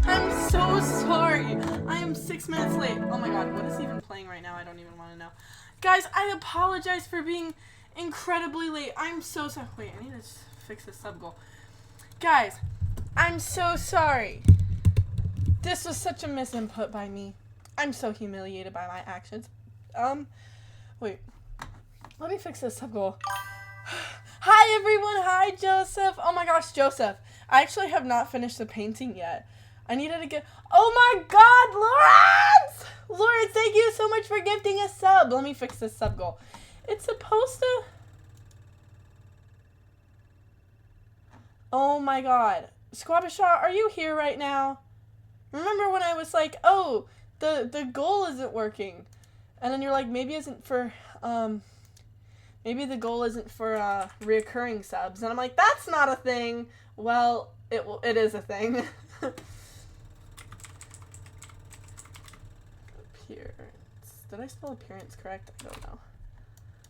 I'm so sorry. I am 6 minutes late. Oh my god, what is even playing right now? I don't even want to know. Guys, I apologize for being incredibly late. I'm so sorry. Wait, I need to fix this sub goal. Guys, I'm so sorry. This was such a misinput by me. I'm so humiliated by my actions. Wait. Let me fix this sub goal. Hi everyone. Hi Joseph. Oh my gosh, Joseph. I actually have not finished the painting yet. I needed to get... Oh my god, Lawrence! Lawrence, thank you so much for gifting a sub. Let me fix this sub goal. It's supposed to... Oh my god. Squabishaw, are you here right now? Remember when I was like, oh, the goal isn't working. And then you're like, maybe isn't for, maybe the goal isn't for, reoccurring subs. And I'm like, that's not a thing. Well, it is a thing. Appearance. Did I spell appearance correct? I don't know.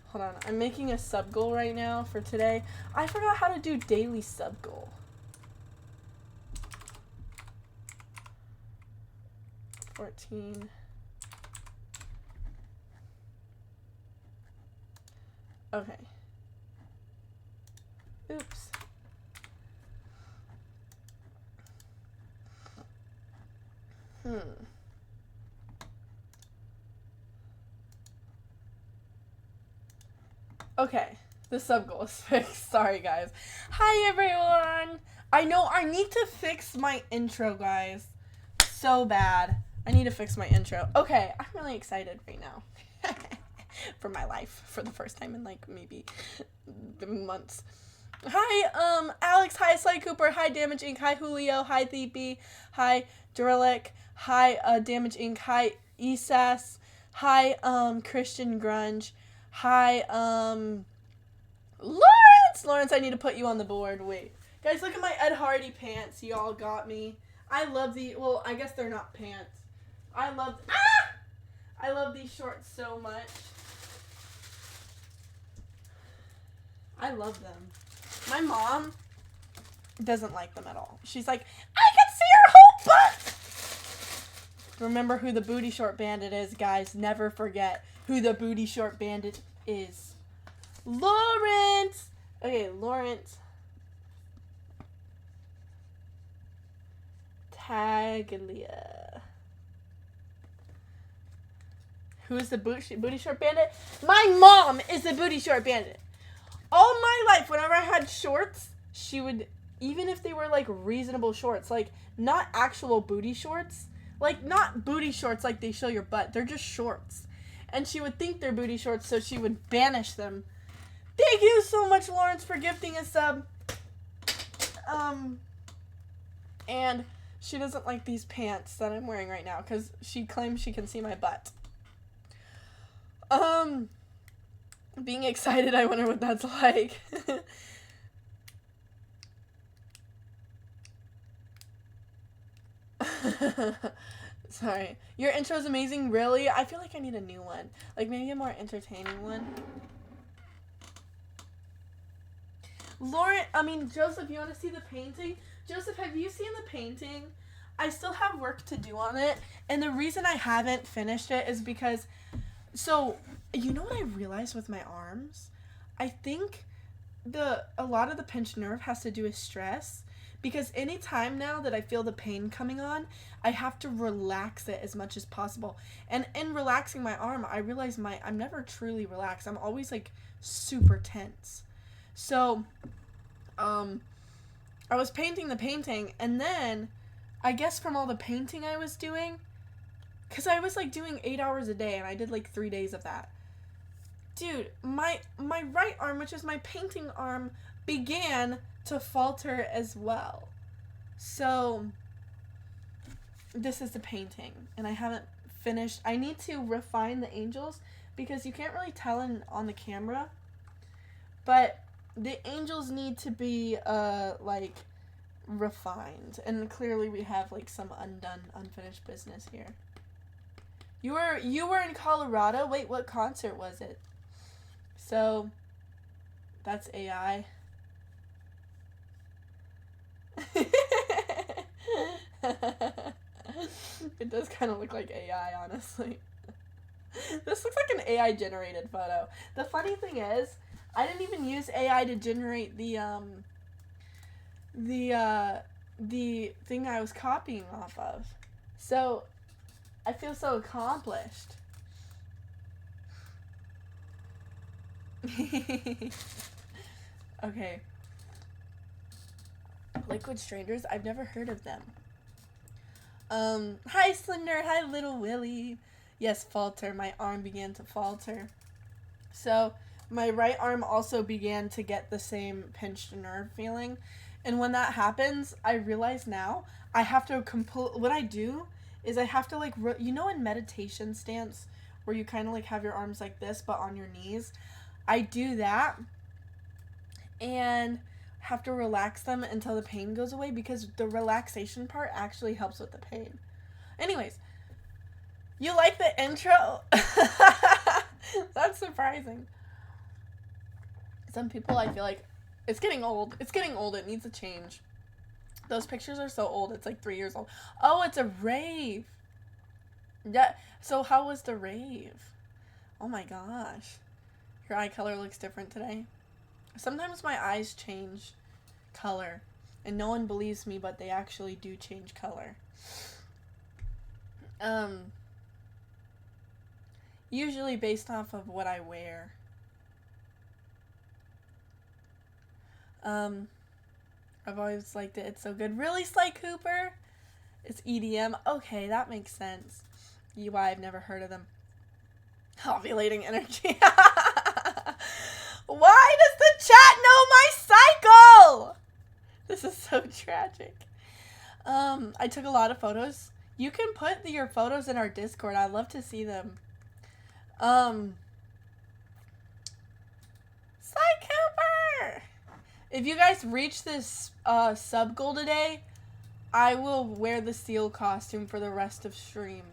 Hold on. I'm making a sub goal right now for today. I forgot how to do daily sub goal. $14. Okay. Oops. Okay, the sub goal is fixed. Sorry, guys. Hi, everyone. I know I need to fix my intro, guys. So bad. I need to fix my intro. Okay, I'm really excited right now. For my life. For the first time in, like, maybe months. Hi, Alex. Hi, Sly Cooper. Hi, Damage Inc. Hi, Julio. Hi, Theepy. Hi, Duralic. Hi, Damage Inc. Hi, Esas. Hi, Christian Grunge. Hi, Lawrence. Lawrence, I need to put you on the board. Wait. Guys, look at my Ed Hardy pants. Y'all got me. I love well, I guess they're not pants. I love these shorts so much. I love them. My mom doesn't like them at all. She's like, I can see your whole butt! Remember who the booty short bandit is, guys. Never forget who the booty short bandit is. Lawrence! Okay, Lawrence. Taglia. Who's the booty short bandit? My mom is the booty short bandit. All my life, whenever I had shorts, she would, even if they were like reasonable shorts, like not actual booty shorts, like not booty shorts like they show your butt, they're just shorts. And she would think they're booty shorts, so she would banish them. Thank you so much, Lawrence, for gifting a sub. And she doesn't like these pants that I'm wearing right now because she claims she can see my butt. Being excited, I wonder what that's like. Sorry. Your intro's amazing, really? I feel like I need a new one. Like, maybe a more entertaining one. Joseph, you want to see the painting? Joseph, have you seen the painting? I still have work to do on it. And the reason I haven't finished it is because... So, you know what I realized with my arms? I think a lot of the pinched nerve has to do with stress. Because any time now that I feel the pain coming on, I have to relax it as much as possible. And in relaxing my arm, I realize I'm never truly relaxed. I'm always like super tense. So, I was painting the painting, and then I guess from all the painting I was doing, because I was like doing 8 hours a day, and I did like 3 days of that. Dude, my right arm, which is my painting arm, began to falter as well. So this is the painting, and I haven't finished. I need to refine the angels because you can't really tell on the camera, but the angels need to be like refined, and clearly we have like some unfinished business here. You were in Colorado? Wait, what concert was it? So that's AI. It does kind of look like AI, honestly. This looks like an AI generated photo. The funny thing is, I didn't even use AI to generate the thing I was copying off of. So I feel so accomplished. Okay. Liquid Strangers? I've never heard of them. Hi Slender, hi Little Willie. Yes, falter. My arm began to falter. So, my right arm also began to get the same pinched nerve feeling. And when that happens, I realize now, I have to what I do is I have to like, you know in meditation stance, where you kind of like have your arms like this, but on your knees? I do that, and have to relax them until the pain goes away, because the relaxation part actually helps with the pain. Anyways, you like the intro? That's surprising. Some people, I feel like, it's getting old. It's getting old. It needs a change. Those pictures are so old. It's like 3 years old. Oh, it's a rave. Yeah. So how was the rave? Oh my gosh. Your eye color looks different today. Sometimes my eyes change color, and no one believes me, but they actually do change color. Usually based off of what I wear. I've always liked it. It's so good. Really, Sly Cooper? It's EDM. Okay, that makes sense. UI, I've never heard of them. Ovulating energy. Why does the chat know my Michael! This is so tragic. I took a lot of photos. You can put your photos in our Discord. I'd love to see them. Psych if you guys reach this sub goal today, I will wear the seal costume for the rest of stream.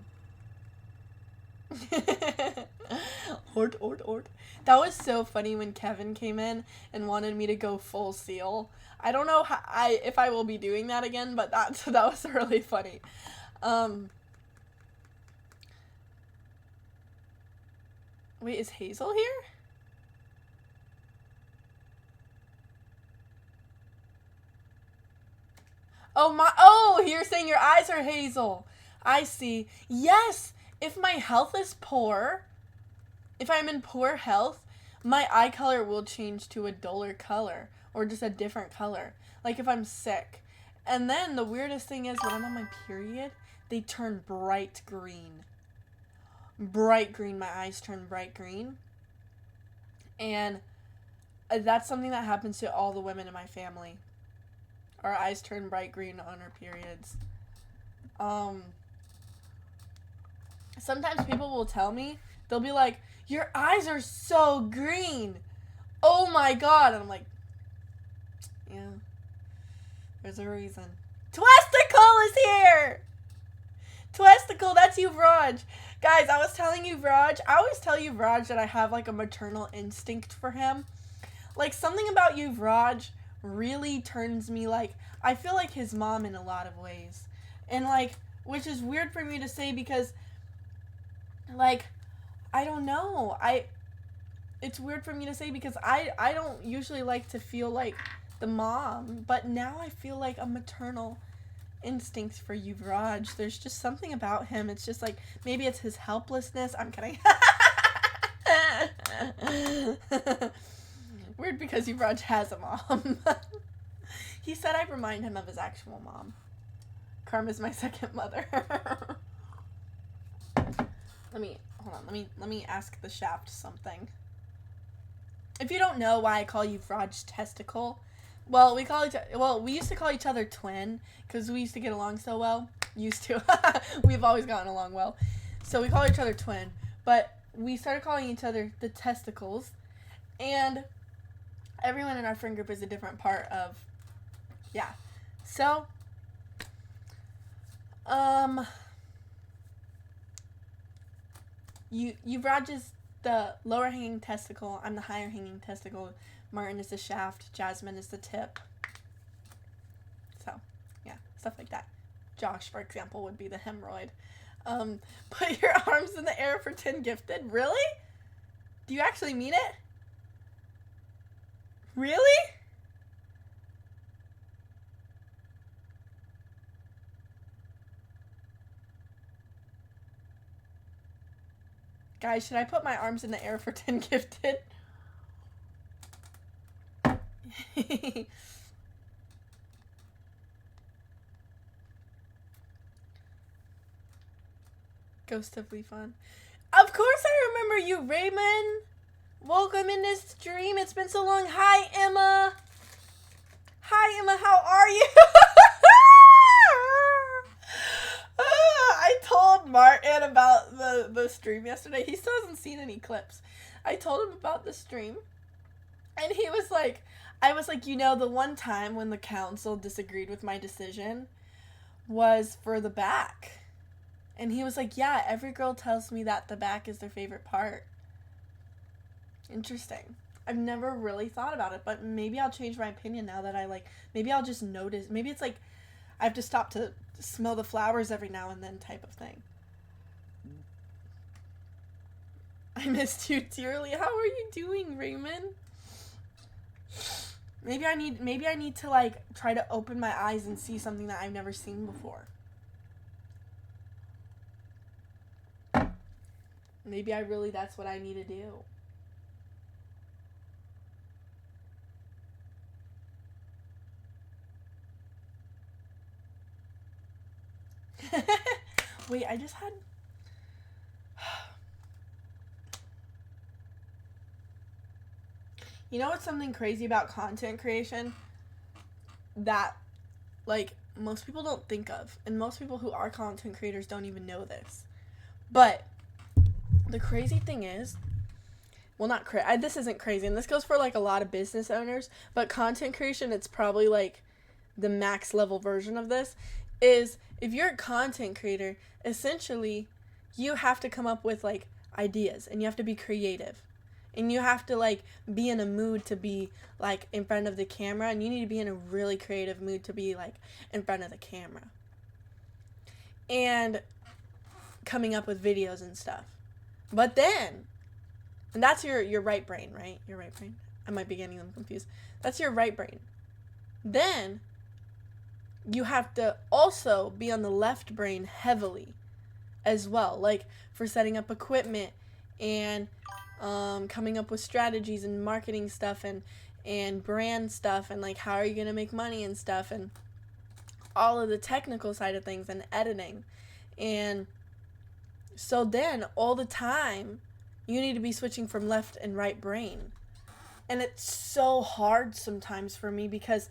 Ort. That was so funny when Kevin came in and wanted me to go full seal. I don't know if I will be doing that again, but that was really funny. Wait, is Hazel here? Oh, you're saying your eyes are hazel. I see. Yes, if my health is poor, if I'm in poor health, my eye color will change to a duller color or just a different color. Like if I'm sick. And then the weirdest thing is when I'm on my period, they turn bright green. Bright green. My eyes turn bright green. And that's something that happens to all the women in my family. Our eyes turn bright green on our periods. Sometimes people will tell me, they'll be like, your eyes are so green. Oh my god. And I'm like, yeah, there's a reason. Twesticle is here. Twesticle, that's you, Vraj. Guys, I was telling you, Vraj, I always tell you, Vraj, that I have like a maternal instinct for him. Like something about you, Vraj, really turns me like, I feel like his mom in a lot of ways. And like, which is weird for me to say because, like, I don't know. It's weird for me to say because I don't usually like to feel like the mom, but now I feel like a maternal instinct for you, Vraj. There's just something about him. It's just like, maybe it's his helplessness. I'm kidding. Weird because Yuvraj has a mom. He said I remind him of his actual mom. Karma's my second mother. Let me ask the shaft something. If you don't know why I call you Vraj Testicle, well, we used to call each other twin because we used to get along so well. Used to. We've always gotten along well. So we call each other twin, but we started calling each other the testicles, and everyone in our friend group is a different part of, yeah. So, Yuvraj is the lower hanging testicle. I'm the higher hanging testicle. Martin is the shaft. Jasmine is the tip. So, yeah, stuff like that. Josh, for example, would be the hemorrhoid. Put your arms in the air for 10 gifted. Really? Do you actually mean it? Really? Guys, should I put my arms in the air for 10 gifted? Ghost of Leafon. Of course I remember you, Raymond. Welcome in this stream. It's been so long. Hi, Emma. Hi, Emma. How are you? I told Martin about the stream yesterday. He still hasn't seen any clips. I told him about the stream. And he was like, I was like, you know, the one time when the council disagreed with my decision was for the back. And he was like, yeah, every girl tells me that the back is their favorite part. Interesting. I've never really thought about it, but maybe I'll change my opinion now that maybe I'll just notice. Maybe it's like I have to stop to smell the flowers every now and then type of thing. I missed you dearly. How are you doing, Raymond? Maybe I need to like try to open my eyes and see something that I've never seen before. Maybe that's what I need to do. Wait, I just had... You know what's something crazy about content creation that, like, most people don't think of, and most people who are content creators don't even know this. But the crazy thing is, well, not this isn't crazy, and this goes for, like, a lot of business owners, but content creation, it's probably, like, the max level version of this, is if you're a content creator, essentially, you have to come up with, like, ideas, and you have to be creative. And you have to, like, be in a mood to be, like, in front of the camera. And you need to be in a really creative mood to be, like, in front of the camera. And coming up with videos and stuff. But then, and that's your right brain, right? Your right brain. I might be getting them confused. That's your right brain. Then, you have to also be on the left brain heavily as well. Like, for setting up equipment and coming up with strategies and marketing stuff and brand stuff and, like, how are you going to make money and stuff and all of the technical side of things and editing. And so then all the time you need to be switching from left and right brain. And it's so hard sometimes for me because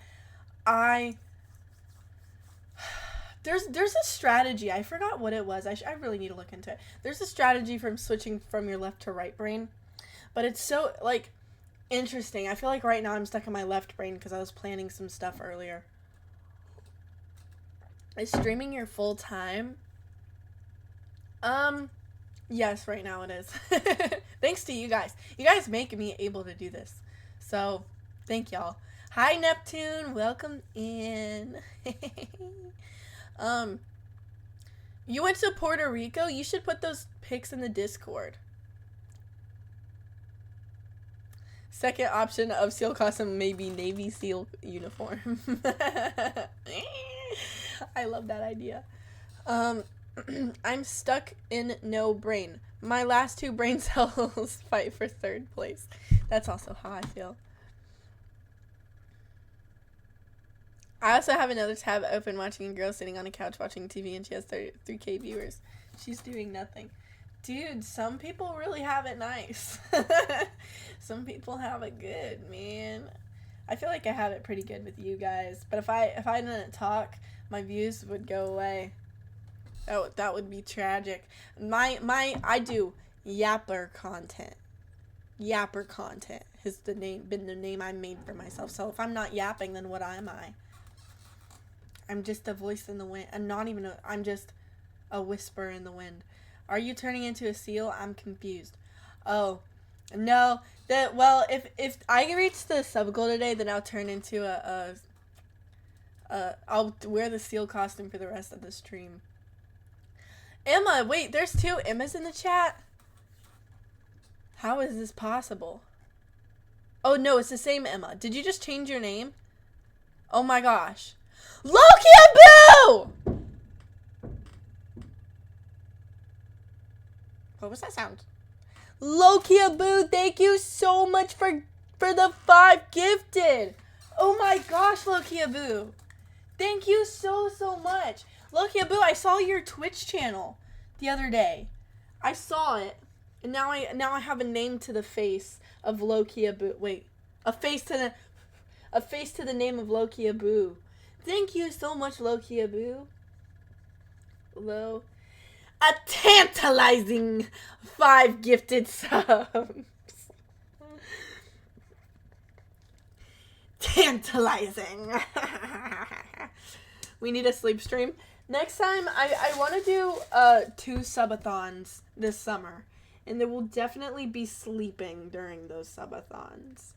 there's a strategy. I forgot what it was. I really need to look into it. There's a strategy from switching from your left to right brain. But it's so, like, interesting. I feel like right now I'm stuck in my left brain because I was planning some stuff earlier. Is streaming your full time? Yes, right now it is. Thanks to you guys. You guys make me able to do this. So, thank y'all. Hi, Neptune. Welcome in. You went to Puerto Rico? You should put those pics in the Discord. Second option of SEAL costume may be Navy SEAL uniform. I love that idea. I'm stuck in no brain. My last 2 brain cells fight for 3rd place. That's also how I feel. I also have another tab open watching a girl sitting on a couch watching TV and she has 33K viewers. She's doing nothing. Dude, some people really have it nice. Some people have it good, man. I feel like I have it pretty good with you guys. But if I didn't talk, my views would go away. That would be tragic. I do yapper content. Yapper content has been the name I made for myself. So if I'm not yapping, then what am I? I'm just a voice in the wind. I'm just a whisper in the wind. Are you turning into a seal? I'm confused. Oh, no. If I reach the sub goal today, then I'll turn into I'll wear the seal costume for the rest of the stream. Emma, wait, there's 2 Emmas in the chat? How is this possible? Oh, no, it's the same Emma. Did you just change your name? Oh my gosh. Lokiabu! What was that sound? Lokiabu, thank you so much for the 5 gifted. Oh my gosh, Lokiabu. Thank you so much. Lokiabu, I saw your Twitch channel the other day. I saw it. And now I have a name to the face of Lokiabu. Wait. A face to the name of Lokiabu. Thank you so much, Lokiabu. A tantalizing 5 gifted subs. Tantalizing. We need a sleep stream. Next time, I want to do 2 subathons this summer. And there will definitely be sleeping during those subathons.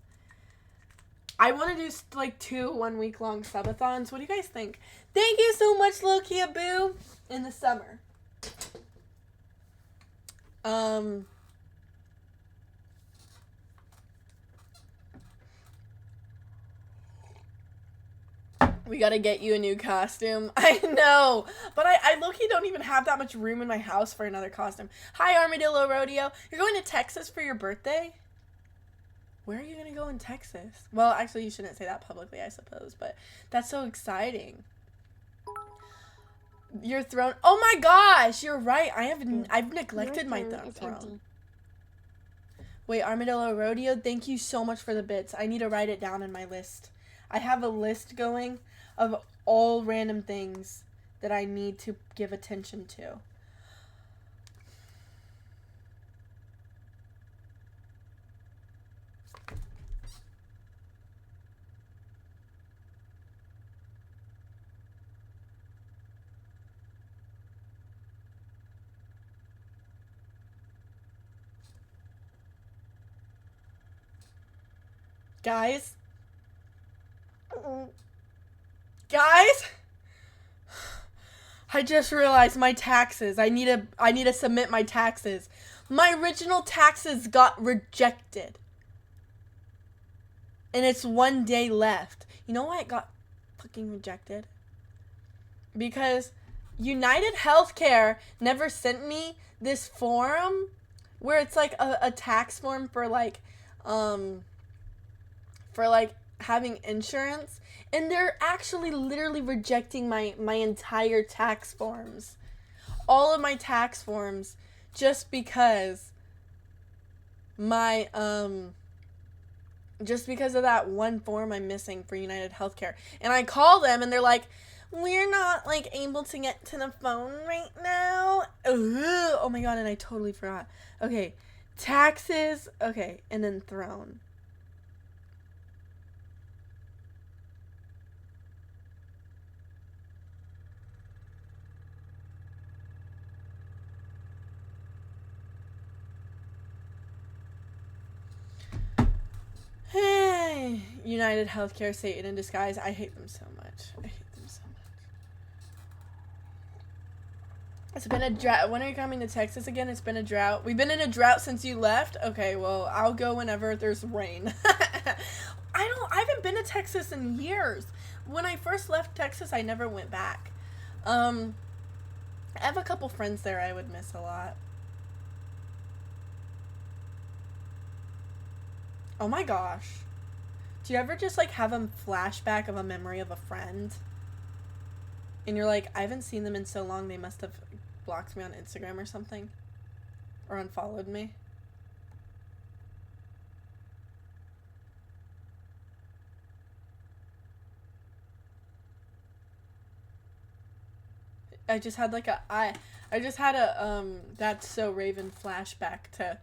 I want to do, like, 2 one-week-long subathons. What do you guys think? Thank you so much, Lokiabu, in the summer. We gotta get you a new costume. I know, but I low-key don't even have that much room in my house for another costume. Hi, Armadillo Rodeo. You're going to Texas for your birthday? Where are you gonna go in Texas? Well, actually, you shouldn't say that publicly, I suppose, but that's so exciting. Your throne. Oh my gosh, you're right. I've neglected my throne. Wait, Armadillo Rodeo, thank you so much for the bits. I need to write it down in my list. I have a list going of all random things that I need to give attention to. Guys? Guys? I just realized my taxes. I need to submit my taxes. My original taxes got rejected. And it's 1 day left. You know why it got fucking rejected? Because United Healthcare never sent me this form where it's like a tax form for like having insurance, and they're actually literally rejecting my entire tax forms. All of my tax forms, just because just because of that one form I'm missing for United Healthcare. And I call them and they're like, we're not like able to get to the phone right now. Ugh. Oh my god, and I totally forgot. Okay, taxes, okay, and then throne. United Healthcare, Satan in disguise. I hate them so much. I hate them so much. It's been a drought. When are you coming to Texas again? It's been a drought. We've been in a drought since you left? Okay, well, I'll go whenever there's rain. I haven't been to Texas in years. When I first left Texas, I never went back. I have a couple friends there I would miss a lot. Oh my gosh. Do you ever just like have a flashback of a memory of a friend? And you're like, I haven't seen them in so long, they must have blocked me on Instagram or something. Or unfollowed me. I just had like a That's So Raven flashback to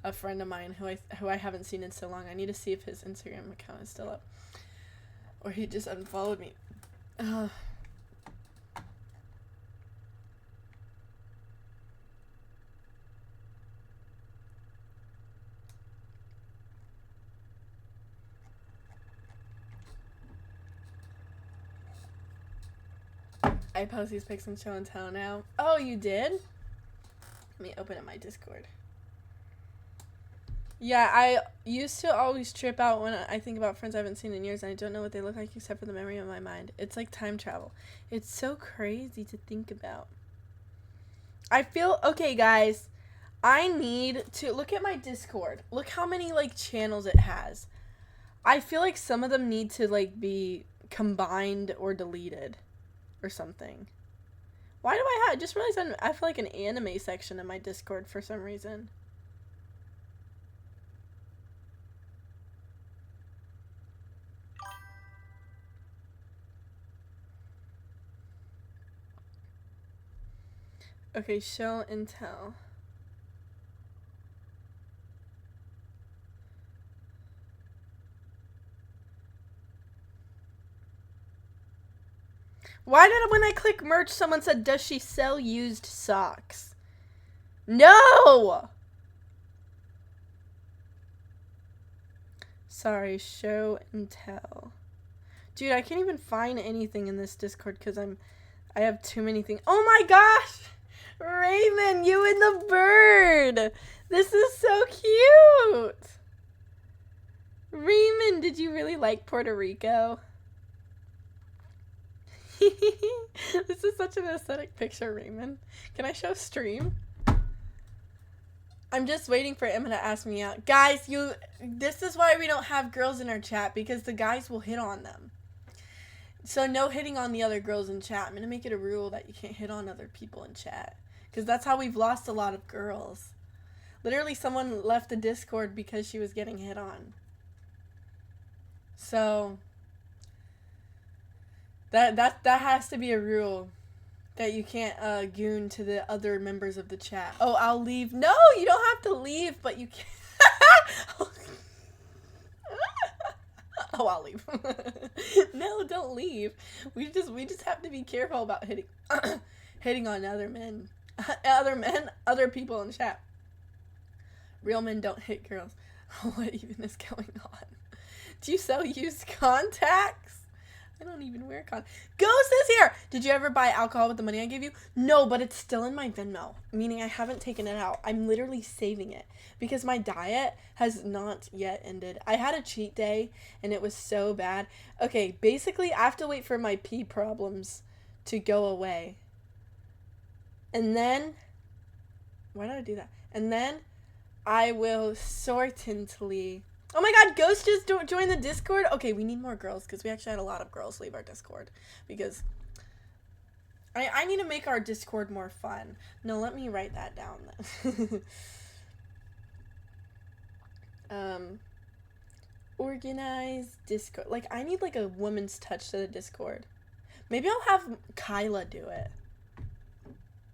a friend of mine who I haven't seen in so long. I need to see if his Instagram account is still up, or he just unfollowed me. I post these pics and show and tell now. Oh, you did? Let me open up my Discord. Yeah, I used to always trip out when I think about friends I haven't seen in years, and I don't know what they look like except for the memory of my mind. It's like time travel. It's so crazy to think about. I feel, okay, guys, I need to look at my Discord. Look how many, like, channels it has. I feel like some of them need to, like, be combined or deleted or something. Why do I just realized I feel like an anime section in my Discord for some reason. Okay, show and tell. Why did when I click merch, someone said, does she sell used socks? No! Sorry, show and tell. Dude, I can't even find anything in this Discord because I have too many things. Oh my gosh! Raymond, you and the bird! This is so cute! Raymond, did you really like Puerto Rico? This is such an aesthetic picture, Raymond. Can I show stream? I'm just waiting for Emma to ask me out. Guys, this is why we don't have girls in our chat, because the guys will hit on them. So no hitting on the other girls in chat. I'm going to make it a rule that you can't hit on other people in chat. Because that's how we've lost a lot of girls. Literally, someone left the Discord because she was getting hit on. So that has to be a rule. That you can't goon to the other members of the chat. Oh, I'll leave. No, you don't have to leave, but you can. Oh, I'll leave. No, don't leave. We just have to be careful about hitting on other men. Other people in the chat. Real men don't hit girls. What even is going on? Do you sell used contacts? I don't even wear contacts. Ghost is here! Did you ever buy alcohol with the money I gave you? No, but it's still in my Venmo. Meaning I haven't taken it out. I'm literally saving it. Because my diet has not yet ended. I had a cheat day, and it was so bad. Okay, basically, I have to wait for my pee problems to go away. And then... Why did I do that? And then I will certainly... Oh my god, Ghost just joined the Discord? Okay, we need more girls, because we actually had a lot of girls leave our Discord. Because I need to make our Discord more fun. No, let me write that down then. Organize Discord. Like, I need, like, a woman's touch to the Discord. Maybe I'll have Kyla do it.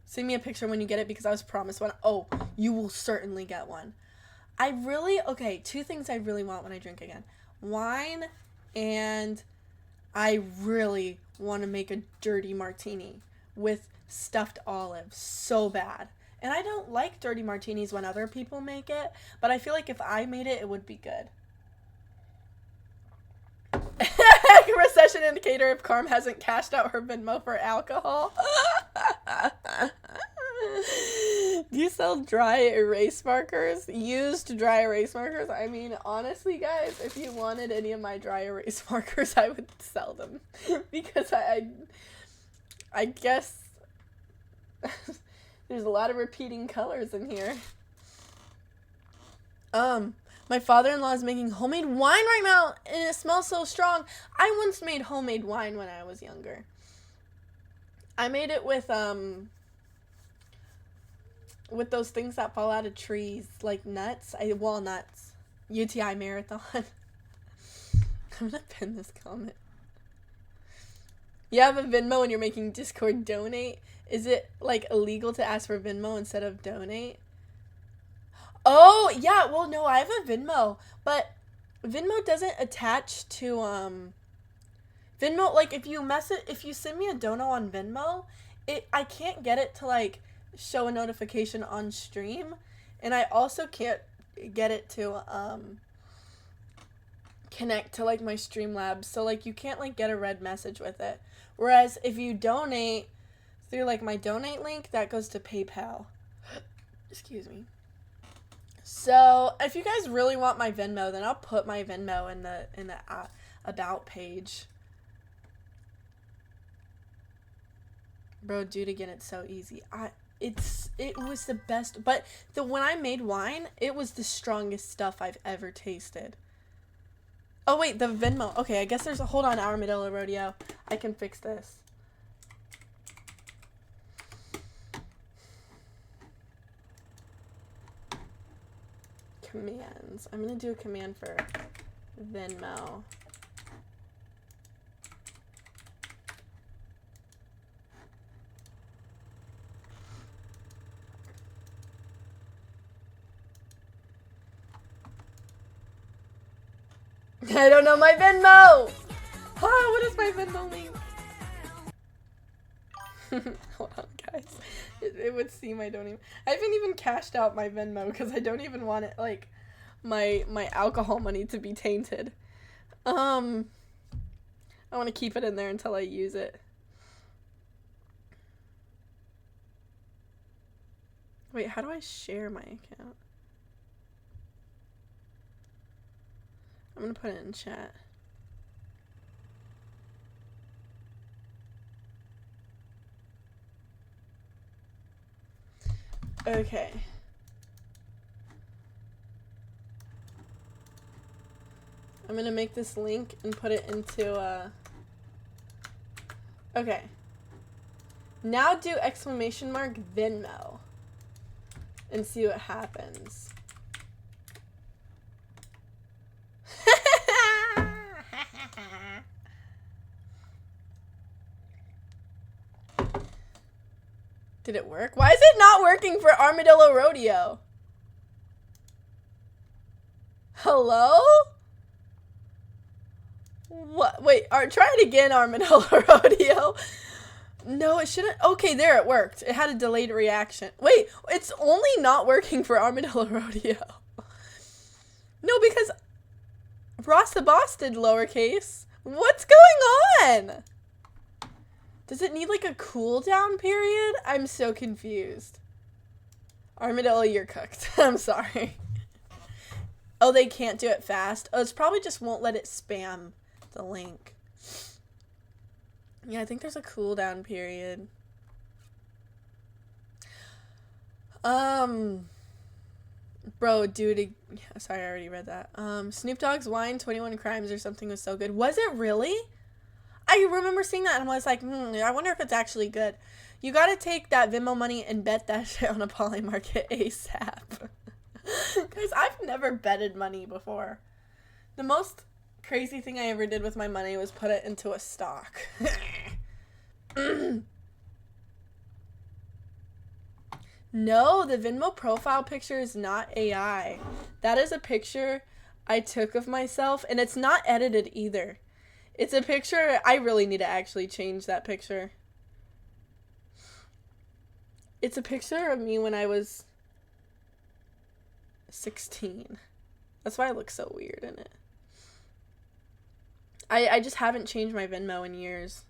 Send me a picture when you get it, because I was promised one. Oh, you will certainly get one. Okay, two things I really want when I drink again. Wine, and I really want to make a dirty martini with stuffed olives so bad. And I don't like dirty martinis when other people make it, but I feel like if I made it, it would be good. Recession indicator if Carm hasn't cashed out her Venmo for alcohol. Do you sell dry erase markers? Used dry erase markers? I mean, honestly, guys, if you wanted any of my dry erase markers, I would sell them. Because I guess there's a lot of repeating colors in here. My father-in-law is making homemade wine right now, and it smells so strong. I once made homemade wine when I was younger. I made it with those things that fall out of trees, like nuts. Walnuts. UTI Marathon. I'm gonna pin this comment. You have a Venmo and you're making Discord donate? Is it, like, illegal to ask for Venmo instead of donate? Oh, yeah, well, no, I have a Venmo, but Venmo doesn't attach to, Venmo, like, if you send me a dono on Venmo, I can't get it to, like, show a notification on stream, and I also can't get it to, connect to, like, my Streamlabs, so, like, you can't, like, get a red message with it, whereas if you donate through, like, my donate link, that goes to PayPal. Excuse me. So, if you guys really want my Venmo, then I'll put my Venmo in the about page. Bro, do it again. It's so easy. It was the best. But when I made wine, it was the strongest stuff I've ever tasted. Oh wait, the Venmo. Okay, I guess there's a hold on, Armadillo Rodeo. I can fix this. Commands. I'm gonna do a command for Venmo. I don't know my Venmo! What is my Venmo link? Hold on, guys. It would seem I haven't even cashed out my Venmo because I don't even want it, like, my alcohol money to be tainted. I want to keep it in there until I use it. Wait, how do I share my account? I'm gonna put it in chat. Okay. I'm gonna make this link and put it into, okay. Now do exclamation mark Venmo. and see what happens. Did it work? Why is it not working for Armadillo Rodeo? Hello? What? Wait, try it again, Armadillo Rodeo. No, it shouldn't. Okay, there, it worked. It had a delayed reaction. Wait, it's only not working for Armadillo Rodeo. No, because Ross the Boss did lowercase. What's going on? Does it need like a cooldown period? I'm so confused. Armadillo, you're cooked. I'm sorry. Oh, they can't do it fast. Oh, it's probably just won't let it spam the link. Yeah, I think there's a cooldown period. Bro, dude, sorry, I already read that. Snoop Dogg's Wine, 21 Crimes or something was so good. Was it really? I remember seeing that and I was like, I wonder if it's actually good. You gotta take that Venmo money and bet that shit on a poly market ASAP. Guys, I've never betted money before. The most crazy thing I ever did with my money was put it into a stock. No, the Venmo profile picture is not AI. That is a picture I took of myself, and it's not edited either. It's a picture, I really need to actually change that picture. It's a picture of me when I was 16. That's why I look so weird in it. I just haven't changed my Venmo in years.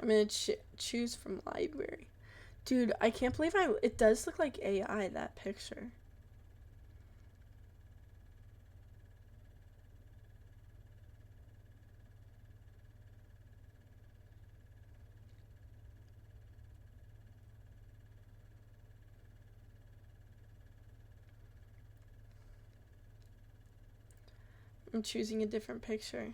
I'm gonna choose from library. Dude, I can't believe it does look like AI, that picture. I'm choosing a different picture.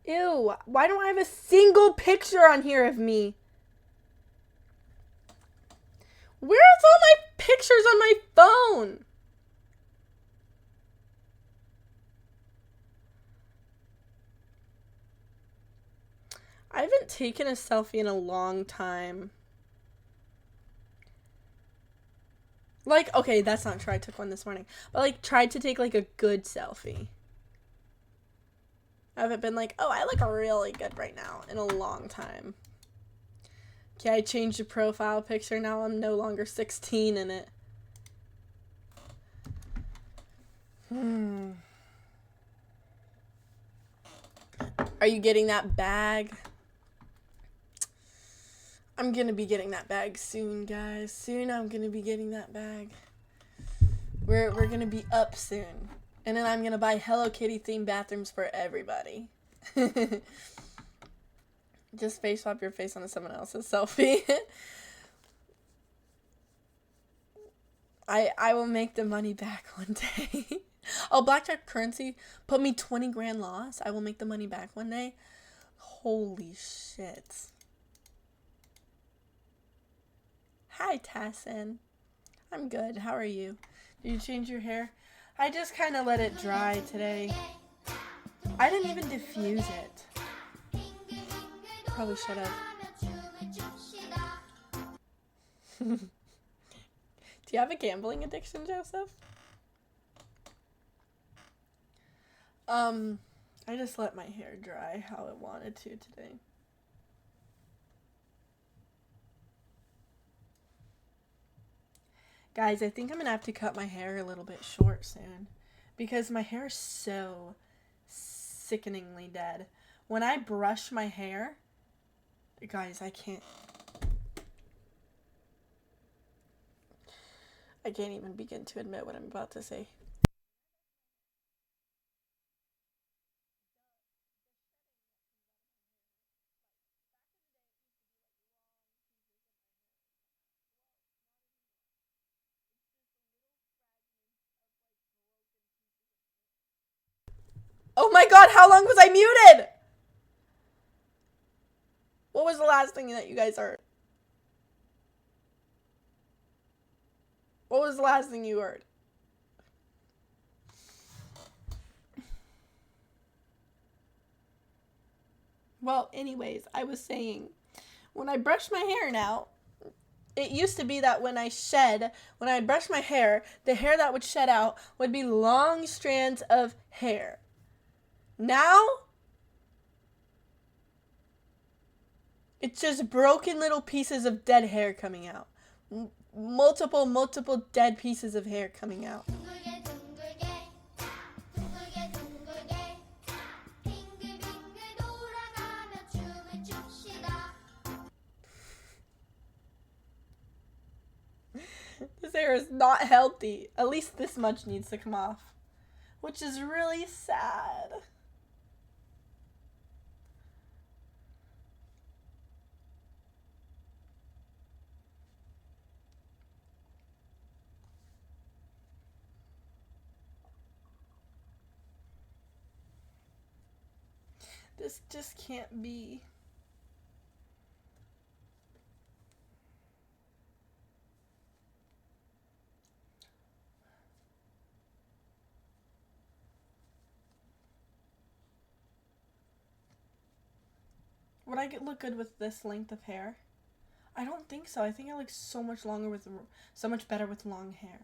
Ew, why don't I have a single picture on here of me? Where's all my pictures on my phone? I haven't taken a selfie in a long time. Like, okay, that's not true. I took one this morning. But, like, tried to take, like, a good selfie. I haven't been like, oh, I look really good right now in a long time. Okay, I changed the profile picture. Now I'm no longer 16 in it. Are you getting that bag? I'm gonna be getting that bag soon, guys. Soon I'm gonna be getting that bag. We're gonna be up soon. And then I'm gonna buy Hello Kitty themed bathrooms for everybody. Just face swap your face onto someone else's selfie. I will make the money back one day. Oh, blackjack currency put me 20 grand loss. I will make the money back one day. Holy shit. Hi, Tassin. I'm good. How are you? Did you change your hair? I just kind of let it dry today. I didn't even diffuse it. Probably should have. Do you have a gambling addiction, Joseph? I just let my hair dry how it wanted to today. Guys, I think I'm gonna have to cut my hair a little bit short soon because my hair is so sickeningly dead. When I brush my hair, guys, I can't even begin to admit what I'm about to say. Oh my god, how long was I muted? What was the last thing that you guys heard? What was the last thing you heard? Well, anyways, I was saying, when I brush my hair now, it used to be that when I brushed my hair, the hair that would shed out would be long strands of hair. Now, it's just broken little pieces of dead hair coming out. Multiple dead pieces of hair coming out. This hair is not healthy. At least this much needs to come off, which is really sad. This just can't be. Would I look good with this length of hair? I don't think so. I think I look so much better with long hair.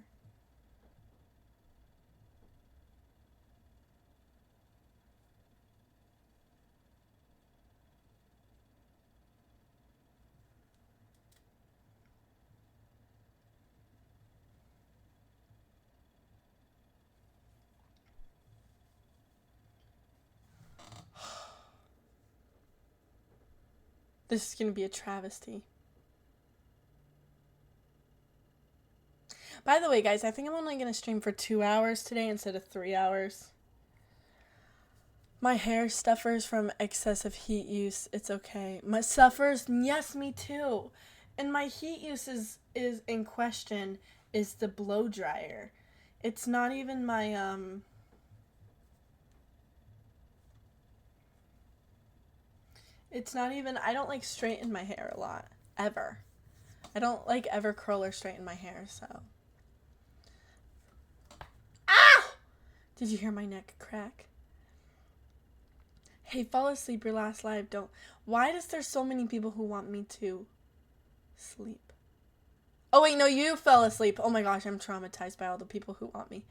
This is going to be a travesty. By the way, guys, I think I'm only going to stream for 2 hours today instead of 3 hours. My hair suffers from excessive heat use. It's okay. My suffers? Yes, me too. And my heat use is in question is the blow dryer. It's not even my, It's not even, I don't like straighten my hair a lot. Ever. I don't like ever curl or straighten my hair, so. Ah! Did you hear my neck crack? Hey, fall asleep your last live. Don't. Why does there so many people who want me to sleep? Oh, wait, no, you fell asleep. Oh my gosh, I'm traumatized by all the people who want me.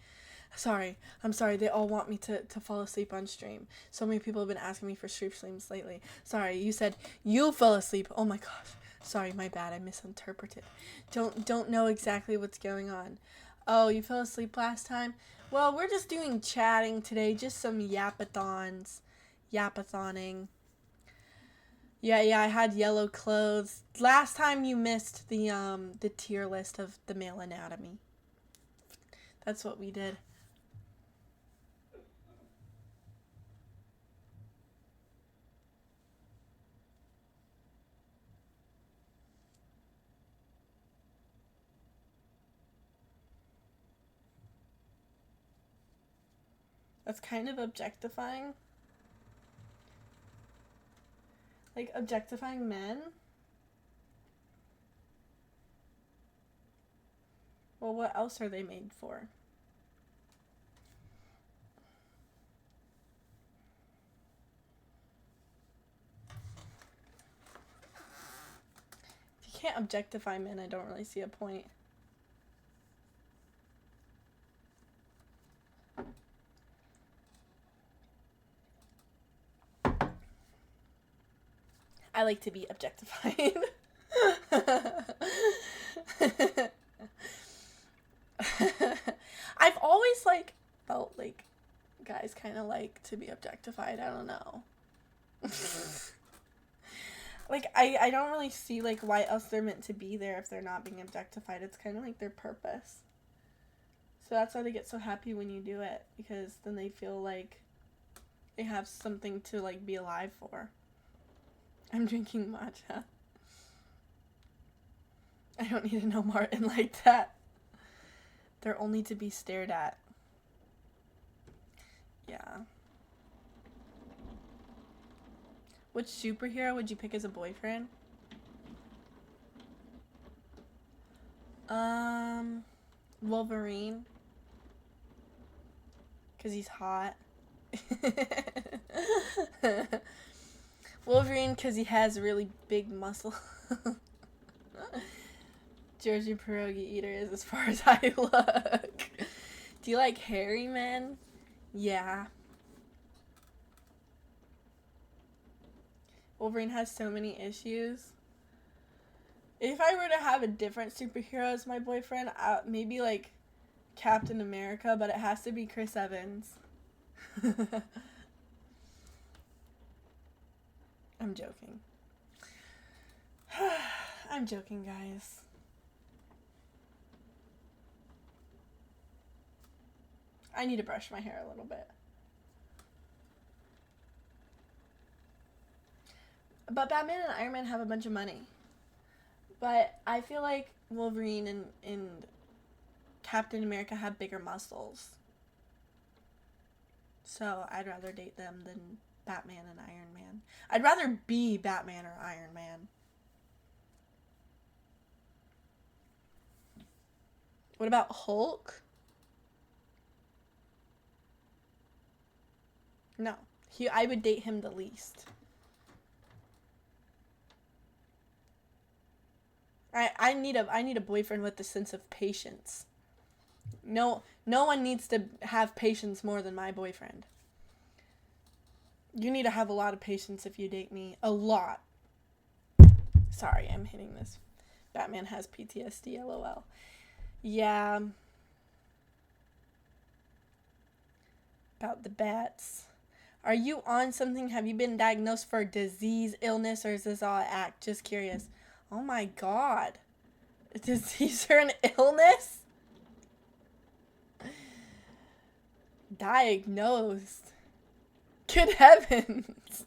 Sorry. I'm sorry. They all want me to fall asleep on stream. So many people have been asking me for stream streams lately. Sorry, you said you fell asleep. Oh my gosh. Sorry, my bad. I misinterpreted. Don't know exactly what's going on. Oh, you fell asleep last time? Well, we're just doing chatting today. Just some yapathons. Yapathoning. Yeah, I had yellow clothes. Last time you missed the tier list of the male anatomy. That's what we did. That's kind of objectifying. Like, objectifying men? Well, what else are they made for? If you can't objectify men, I don't really see a point. I like to be objectified. I've always, like, felt like guys kind of like to be objectified. I don't know. Like, I don't really see, like, why else they're meant to be there if they're not being objectified. It's kind of like their purpose. So that's why they get so happy when you do it, because then they feel like they have something to, like, be alive for. I'm drinking matcha. I don't need to know Martin like that. They're only to be stared at. Yeah. Which superhero would you pick as a boyfriend? Wolverine. Because he's hot. Wolverine because he has really big muscle. Georgie Pierogi Eater is as far as I look. Do you like hairy men? Yeah. Wolverine has so many issues. If I were to have a different superhero as my boyfriend, maybe like Captain America, but it has to be Chris Evans. I'm joking. I'm joking, guys. I need to brush my hair a little bit. But Batman and Iron Man have a bunch of money. But I feel like Wolverine and Captain America have bigger muscles. So I'd rather date them than Batman and Iron Man. I'd rather be Batman or Iron Man. What about Hulk? No. I would date him the least. I need a boyfriend with a sense of patience. No one needs to have patience more than my boyfriend. You need to have a lot of patience if you date me. A lot. Sorry, I'm hitting this. Batman has PTSD, LOL. Yeah. About the bats. Are you on something? Have you been diagnosed for a disease, illness, or is this all an act? Just curious. Oh my god. A disease or an illness? Diagnosed. Good heavens.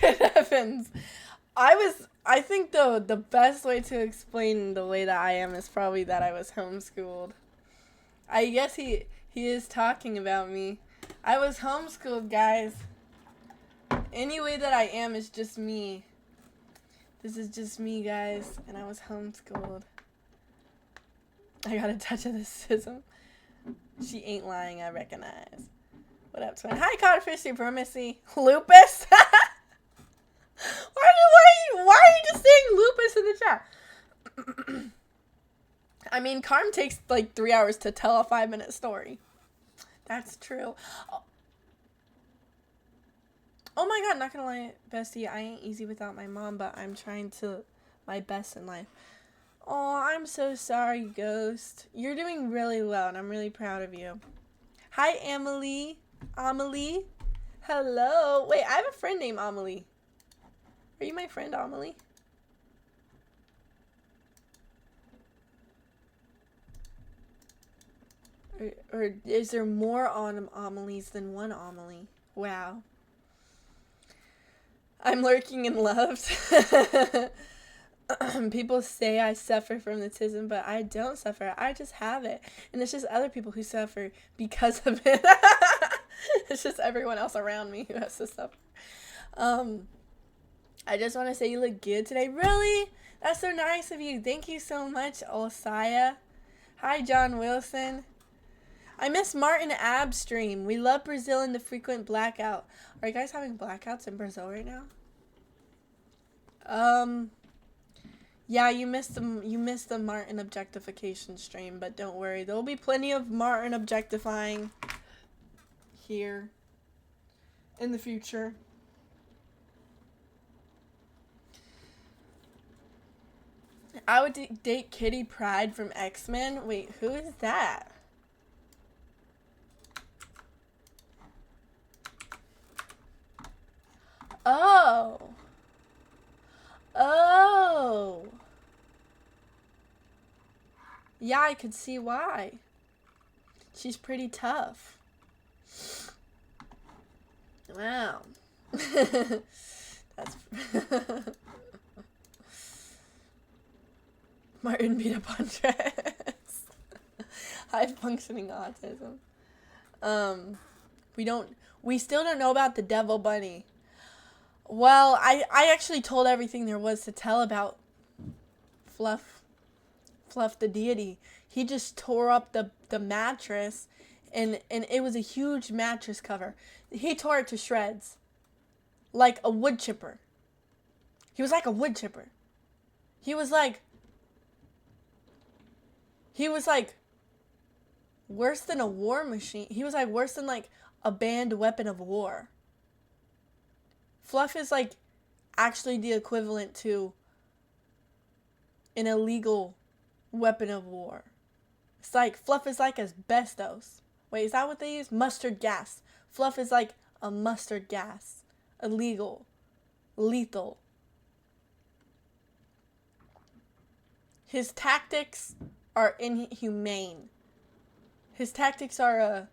Good heavens. I think though the best way to explain the way that I am is probably that I was homeschooled. I guess he is talking about me. I was homeschooled, guys. Any way that I am is just me. This is just me, guys, and I was homeschooled. I got a touch of the schism. She ain't lying, I recognize. What up, twin? Hi, Codfish Supremacy. Lupus? Why are you just saying lupus in the chat? I mean, Carm takes like 3 hours to tell a 5-minute story. That's true. Oh my god, not gonna lie, bestie, I ain't easy without my mom, but I'm trying to my best in life. Oh, I'm so sorry, Ghost. You're doing really well, and I'm really proud of you. Hi, Amelie. Amelie? Hello. Wait, I have a friend named Amelie. Are you my friend, Amelie? Or is there more Amelies than one Amelie? Wow. I'm lurking in love. People say I suffer from autism, but I don't suffer. I just have it. And it's just other people who suffer because of it. It's just everyone else around me who has to suffer. I just want to say you look good today. Really? That's so nice of you. Thank you so much, Osaya. Hi, John Wilson. I miss Martin Ab stream. We love Brazil and the frequent blackout. Are you guys having blackouts in Brazil right now? Yeah, you missed the Martin objectification stream, but don't worry. There'll be plenty of Martin objectifying here in the future. I would date Kitty Pryde from X-Men. Wait, who is that? Oh. Oh. Yeah, I could see why. She's pretty tough. Wow. That's... Martin beat up on Dress. High-functioning autism. We still don't know about the devil bunny. Well, I actually told everything there was to tell about Fluff. Fluff the deity. He just tore up the mattress, and it was a huge mattress cover. He tore it to shreds. Like a wood chipper. He was like a wood chipper. He was like he was like worse than a war machine. He was like worse than like a banned weapon of war. Fluff is like actually the equivalent to an illegal weapon of war. It's like Fluff is like asbestos. Wait, is that what they use? Mustard gas. Fluff is like a mustard gas. Illegal. Lethal. His tactics are inhumane. His tactics are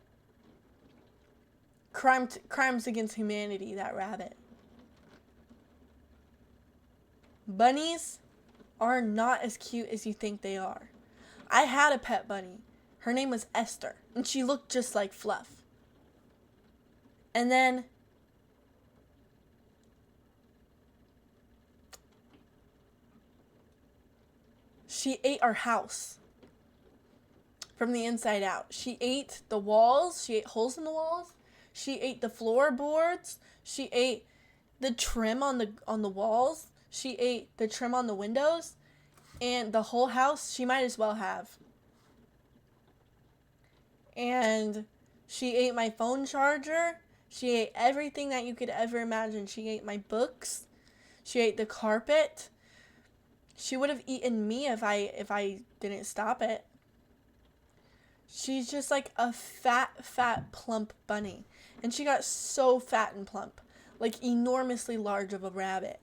crimes against humanity, that rabbit. Bunnies are not as cute as you think they are. I had a pet bunny. Her name was Esther, and she looked just like Fluff. And then she ate our house from the inside out. She ate the walls. She ate holes in the walls. She ate the floorboards. She ate the trim on the walls. She ate the trim on the windows. And the whole house, she might as well have. And she ate my phone charger. She ate everything that you could ever imagine. She ate my books. She ate the carpet. She would have eaten me if I didn't stop it. She's just like a fat, plump bunny. And she got so fat and plump. Like enormously large of a rabbit.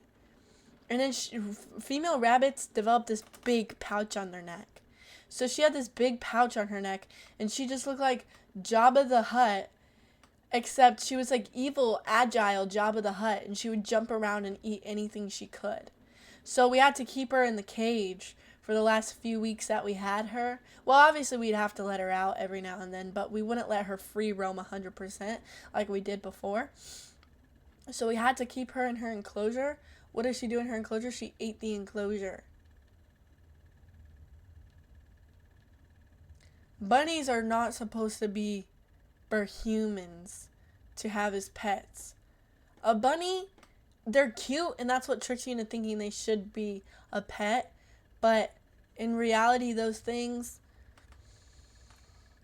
And then female rabbits develop this big pouch on their neck. So she had this big pouch on her neck, and she just looked like Jabba the Hutt, except she was like evil, agile Jabba the Hutt, and she would jump around and eat anything she could. So we had to keep her in the cage for the last few weeks that we had her. Well, obviously we'd have to let her out every now and then, but we wouldn't let her free roam 100% like we did before. So we had to keep her in her enclosure. What did she do in her enclosure? She ate the enclosure. Bunnies are not supposed to be for humans to have as pets. A bunny, they're cute, and that's what tricks you into thinking they should be a pet. But in reality, those things,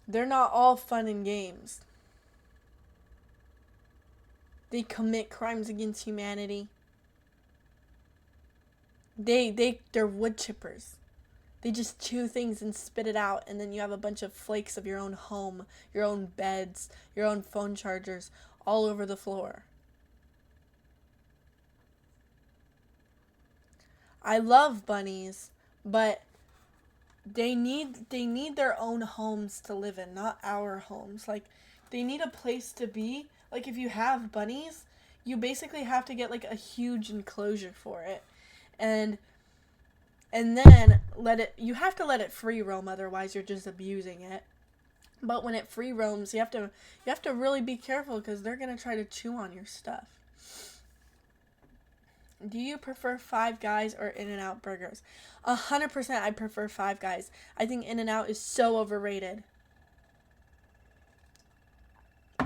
they're not all fun and games. They commit crimes against humanity. They're wood chippers. They just chew things and spit it out, and then you have a bunch of flakes of your own home, your own beds, your own phone chargers all over the floor. I love bunnies, but they need their own homes to live in, not our homes. Like, they need a place to be. Like, if you have bunnies, you basically have to get like a huge enclosure for it. And then you have to let it free roam, otherwise you're just abusing it. But when it free roams, you have to really be careful, because they're going to try to chew on your stuff. Do you prefer Five Guys or In-N-Out burgers? 100% I prefer Five Guys. I think In-N-Out is so overrated.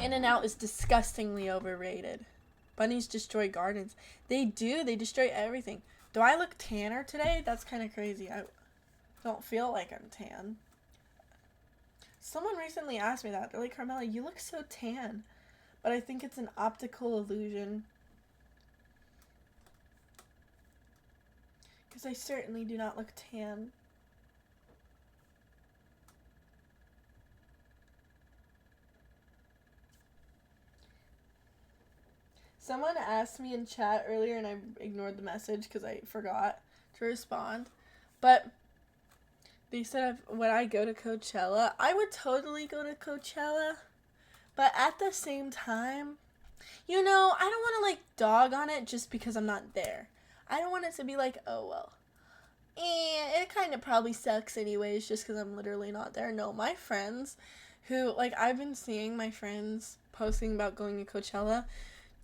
In-N-Out is disgustingly overrated. Bunnies destroy gardens. They do. They destroy everything. Do I look tanner today? That's kind of crazy. I don't feel like I'm tan. Someone recently asked me that. They're like, Carmaxlla, you look so tan. But I think it's an optical illusion. Because I certainly do not look tan. Someone asked me in chat earlier, and I ignored the message because I forgot to respond. But they said, would I go to Coachella? I would totally go to Coachella. But at the same time, I don't want to like dog on it just because I'm not there. I don't want it to be like, oh well, it kind of probably sucks anyways just because I'm literally not there. No, my friends who, like, I've been seeing my friends posting about going to Coachella.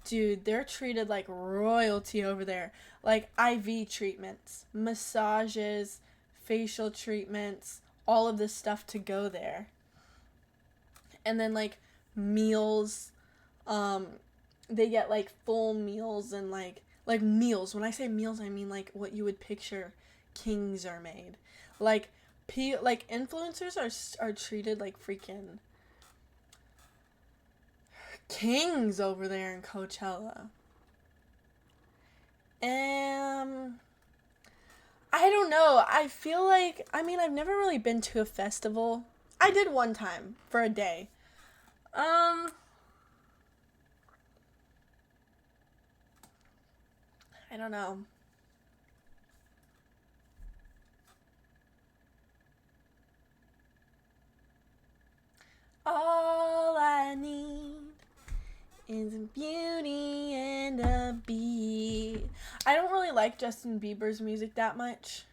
Dude, they're treated like royalty over there. Like IV treatments, massages, facial treatments, all of this stuff to go there. And then like meals, um they get like full meals and like meals. When I say meals, I mean like what you would picture kings are made. Like like influencers are treated like freaking kings over there in Coachella. I don't know. I feel like, I mean, I've never really been to a festival. I did one time for a day. I don't know. All I need is a beauty and a beat. I don't really like Justin Bieber's music that much,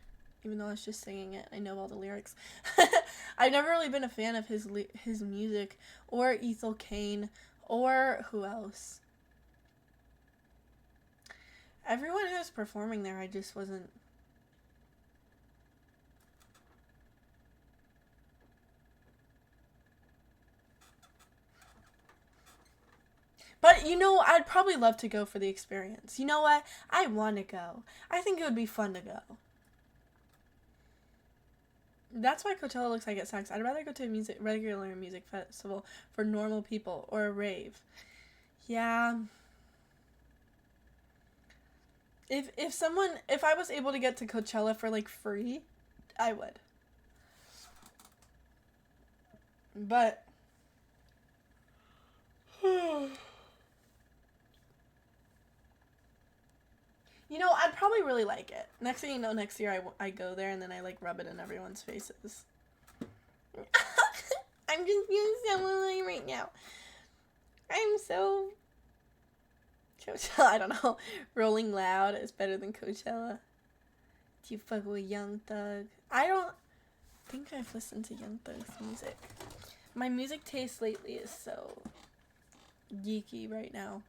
even though I was just singing it. I know all the lyrics. I've never really been a fan of his music, or Ethel Cain, or who else? Everyone who's performing there, I just wasn't. But, you know, I'd probably love to go for the experience. You know what? I want to go. I think it would be fun to go. That's why Coachella looks like it sucks. I'd rather go to a regular music festival for normal people, or a rave. Yeah. If I was able to get to Coachella for like free, I would. But you know, I'd probably really like it. Next thing you know, next year I go there and then I like rub it in everyone's faces. I'm just being so annoying right now. I'm so Coachella. I don't know. Rolling Loud is better than Coachella. Do you fuck with Young Thug? I don't think I've listened to Young Thug's music. My music taste lately is so geeky right now.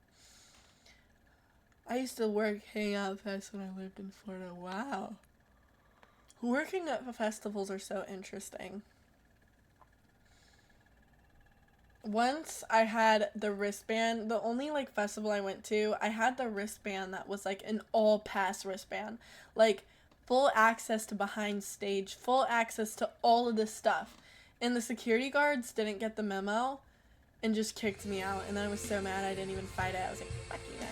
I used to work Hangout Fest when I lived in Florida. Wow. Working at festivals are so interesting. Once I had the wristband, the only like festival I went to, I had the wristband that was like an all pass wristband. Like full access to behind stage, full access to all of this stuff. And the security guards didn't get the memo and just kicked me out. And then I was so mad I didn't even fight it. I was like, fuck you guys.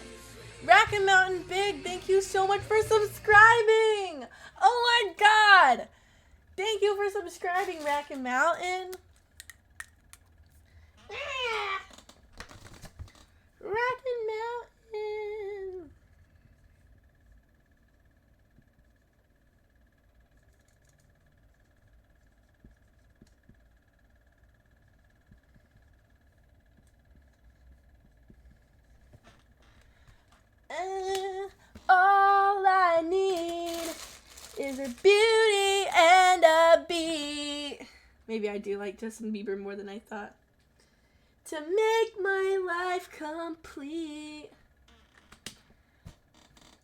Rackin' Mountain Big, thank you so much for subscribing! Oh my god! Thank you for subscribing, Rackin' Mountain. Rackin' Mountain. All I need is a beauty and a beat. Maybe I do like Justin Bieber more than I thought. To make my life complete.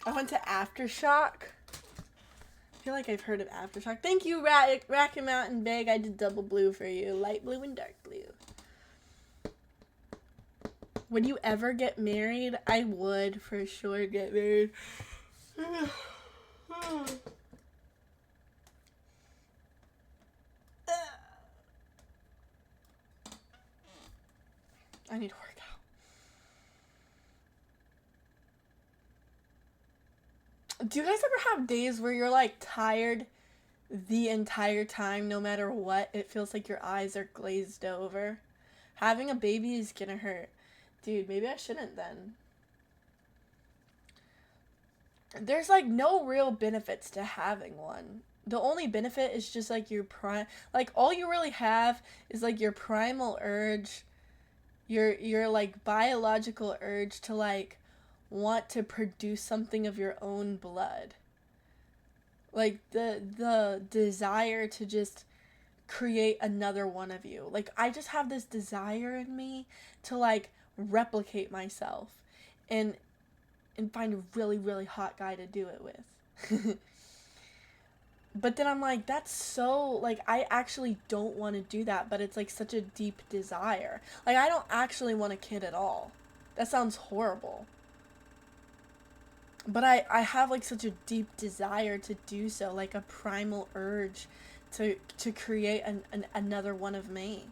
I went to Aftershock. I feel like I've heard of Aftershock. Thank you, Rackin' Mountain Big. I did double blue for you. Light blue and dark blue. Would you ever get married? I would for sure get married. I need to work out. Do you guys ever have days where you're like tired the entire time, no matter what? It feels like your eyes are glazed over. Having a baby is gonna hurt. Dude, maybe I shouldn't then. There's like no real benefits to having one. The only benefit is just like your like all you really have is like your primal urge, your like biological urge to like want to produce something of your own blood. Like the desire to just create another one of you. Like I just have this desire in me to like replicate myself. and find a really, really hot guy to do it with. But then I'm like, that's so, like, I actually don't want to do that, but it's, like, such a deep desire. Like, I don't actually want a kid at all. That sounds horrible. But I have, like, such a deep desire to do so, like, a primal urge to create another one of me.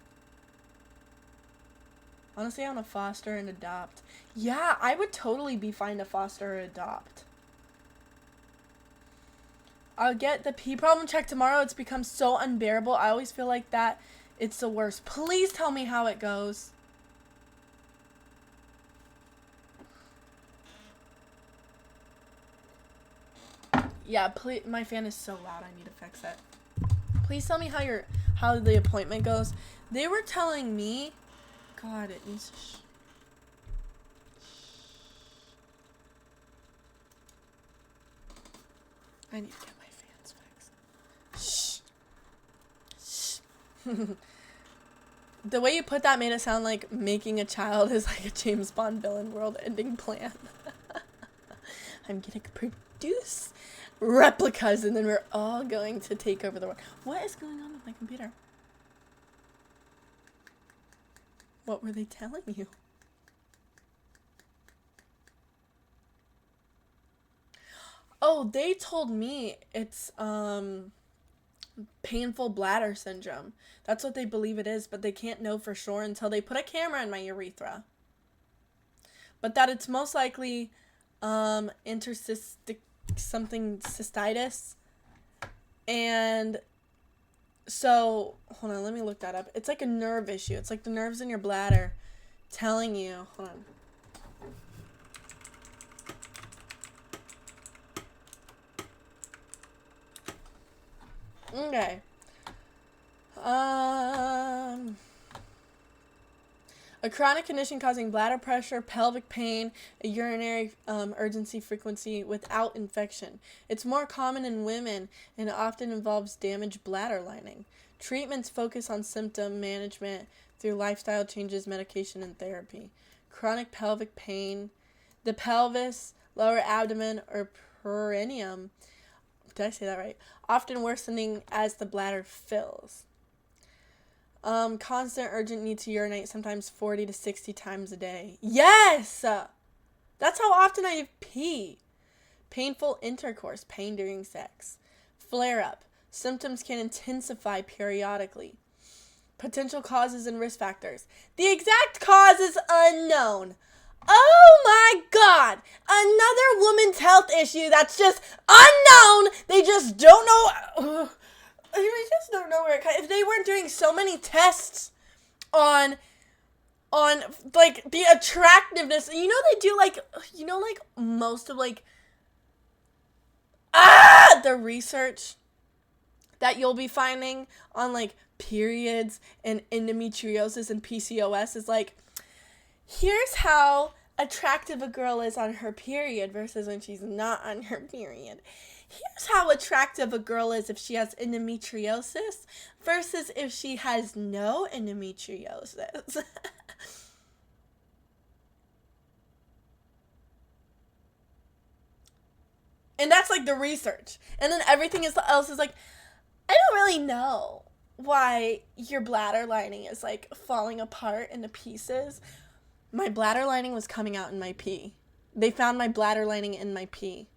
Honestly, I want to foster and adopt. Yeah, I would totally be fine to foster or adopt. I'll get the pee problem checked tomorrow. It's become so unbearable. I always feel like that. It's the worst. Please tell me how it goes. Yeah, please. My fan is so loud. I need to fix it. Please tell me how the appointment goes. They were telling me, God, it needs to. I need to get my fans fixed. Shh. The way you put that made it sound like making a child is like a James Bond villain world-ending plan. I'm gonna produce replicas and then we're all going to take over the world. What is going on with my computer? What were they telling you? Oh, they told me it's painful bladder syndrome. That's what they believe it is, but they can't know for sure until they put a camera in my urethra. But that it's most likely intercystic something cystitis. And so, hold on, let me look that up. It's like a nerve issue. It's like the nerves in your bladder telling you, hold on. Okay. A chronic condition causing bladder pressure, pelvic pain, a urinary urgency frequency without infection. It's more common in women and often involves damaged bladder lining. Treatments focus on symptom management through lifestyle changes, medication, and therapy. Chronic pelvic pain, the pelvis, lower abdomen, or perineum. Did I say that right? Often worsening as the bladder fills. Constant urgent need to urinate, sometimes 40 to 60 times a day. Yes! That's how often I pee. Painful intercourse, pain during sex. Flare-up. Symptoms can intensify periodically. Potential causes and risk factors. The exact cause is unknown. Oh my God! Another woman's health issue that's just unknown. They just don't know. They just don't know where it. If they weren't doing so many tests on like the attractiveness, you know they do like most of like the research that you'll be finding on like periods and endometriosis and PCOS is like, here's how attractive a girl is on her period versus when she's not on her period. Here's how attractive a girl is if she has endometriosis versus if she has no endometriosis. And that's like the research. And then everything else is like, I don't really know why your bladder lining is like falling apart into pieces. My bladder lining was coming out in my pee. They found my bladder lining in my pee.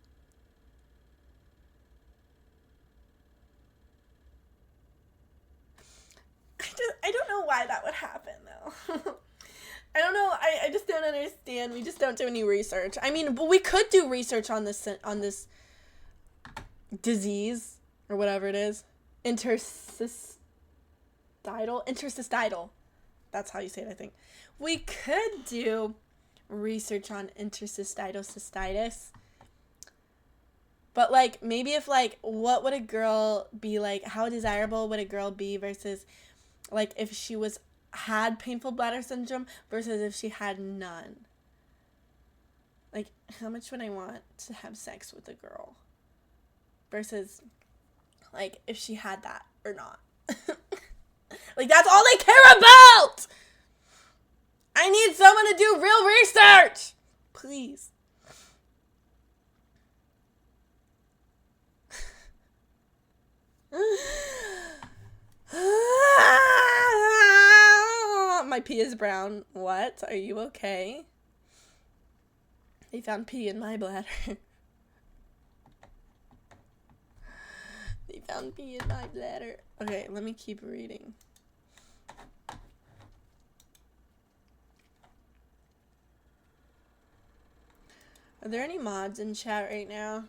I don't know why that would happen, though. I don't know. I just don't understand. We just don't do any research. I mean, but we could do research on this disease or whatever it is. Intercystital. That's how you say it, I think. We could do research on interstitial cystitis. But, like, maybe if, like, what would a girl be like? How desirable would a girl be versus, like, if she had painful bladder syndrome versus if she had none? Like, how much would I want to have sex with a girl versus, like, if she had that or not? Like, that's all they care about! I need someone to do real research! Please. My pee is brown. What? Are you okay? They found pee in my bladder. They found pee in my bladder. Okay, let me keep reading. Are there any mods in chat right now?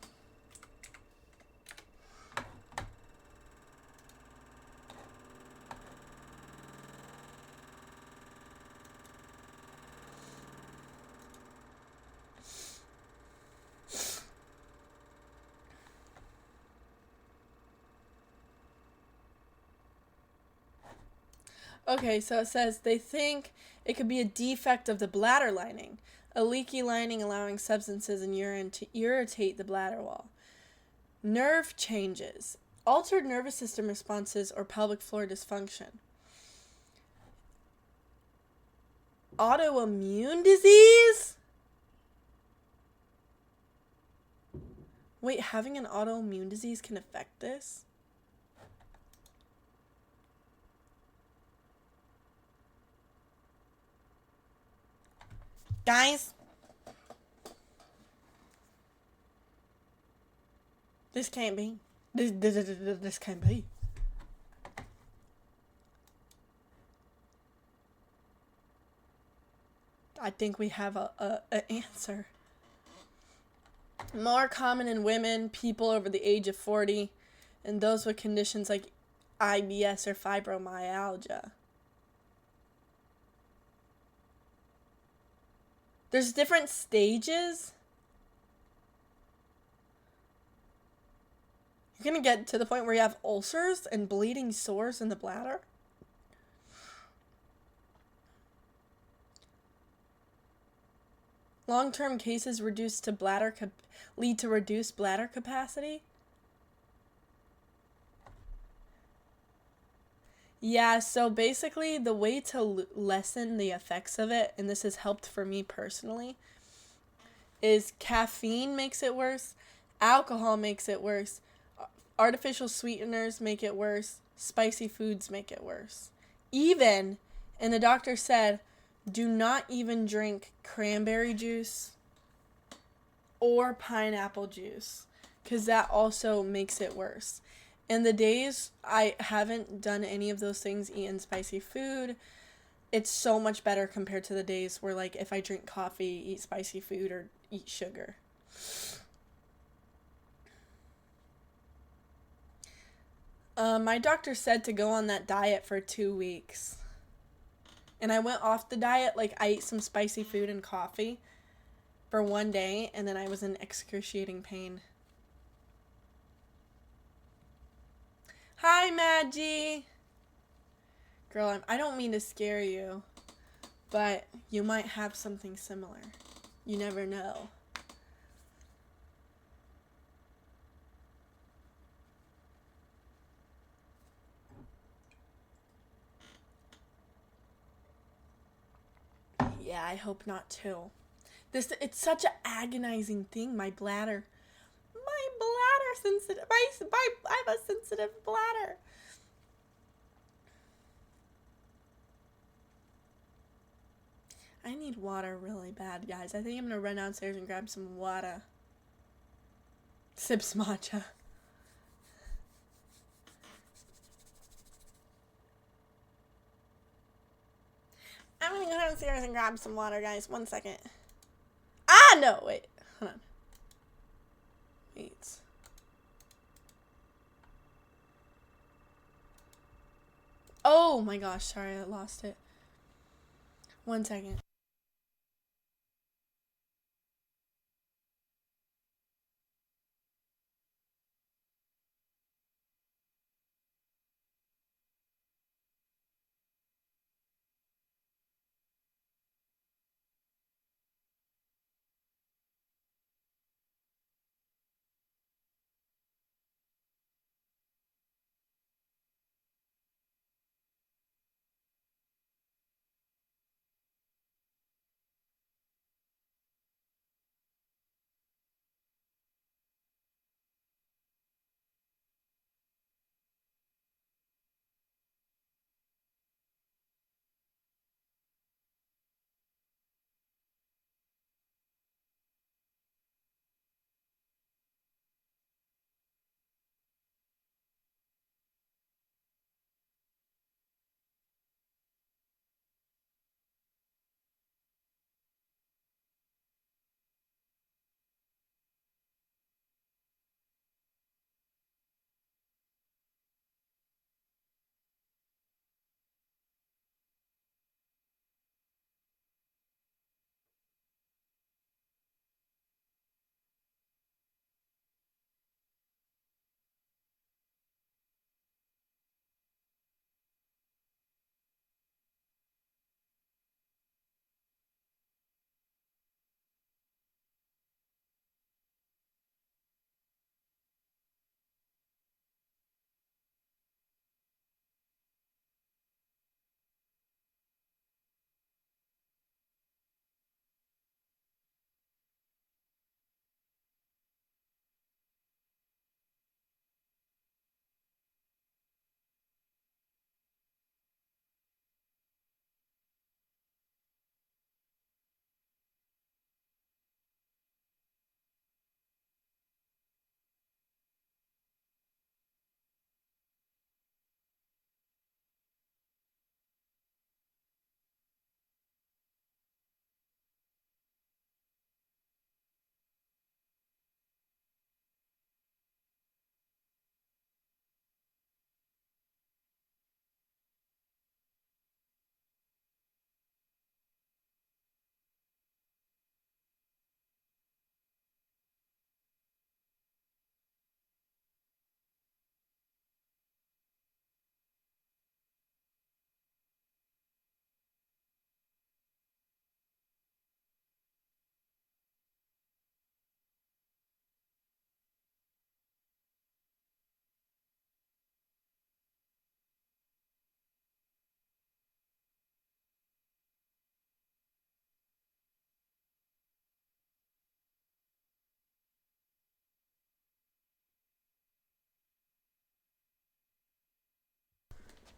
Okay, so it says they think it could be a defect of the bladder lining, a leaky lining allowing substances in urine to irritate the bladder wall. Nerve changes, altered nervous system responses, or pelvic floor dysfunction. Autoimmune disease? Wait, having an autoimmune disease can affect this? Guys, this can't be. This can't be. I think we have a answer. More common in women, people over the age of 40, and those with conditions like IBS or fibromyalgia. There's different stages. You're gonna get to the point where you have ulcers and bleeding sores in the bladder? Long-term cases lead to reduced bladder capacity? Yeah, so basically the way to lessen the effects of it, and this has helped for me personally, is caffeine makes it worse, alcohol makes it worse, artificial sweeteners make it worse, spicy foods make it worse. And the doctor said, do not even drink cranberry juice or pineapple juice, because that also makes it worse. And the days I haven't done any of those things, eaten spicy food, it's so much better compared to the days where, like, if I drink coffee, eat spicy food, or eat sugar. My doctor said to go on that diet for 2 weeks. And I went off the diet, like, I ate some spicy food and coffee for 1 day, and then I was in excruciating pain. Hi, Maggie. Girl, I don't mean to scare you, but you might have something similar. You never know. Yeah, I hope not too. It's such an agonizing thing, my bladder. My bladder sensitive. I have a sensitive bladder. I need water really bad, guys. I think I'm gonna run downstairs and grab some water. Sips matcha. I'm gonna go downstairs and grab some water, guys. 1 second. Ah, no, wait. Hold on. Wait. Oh my gosh, sorry, I lost it. 1 second.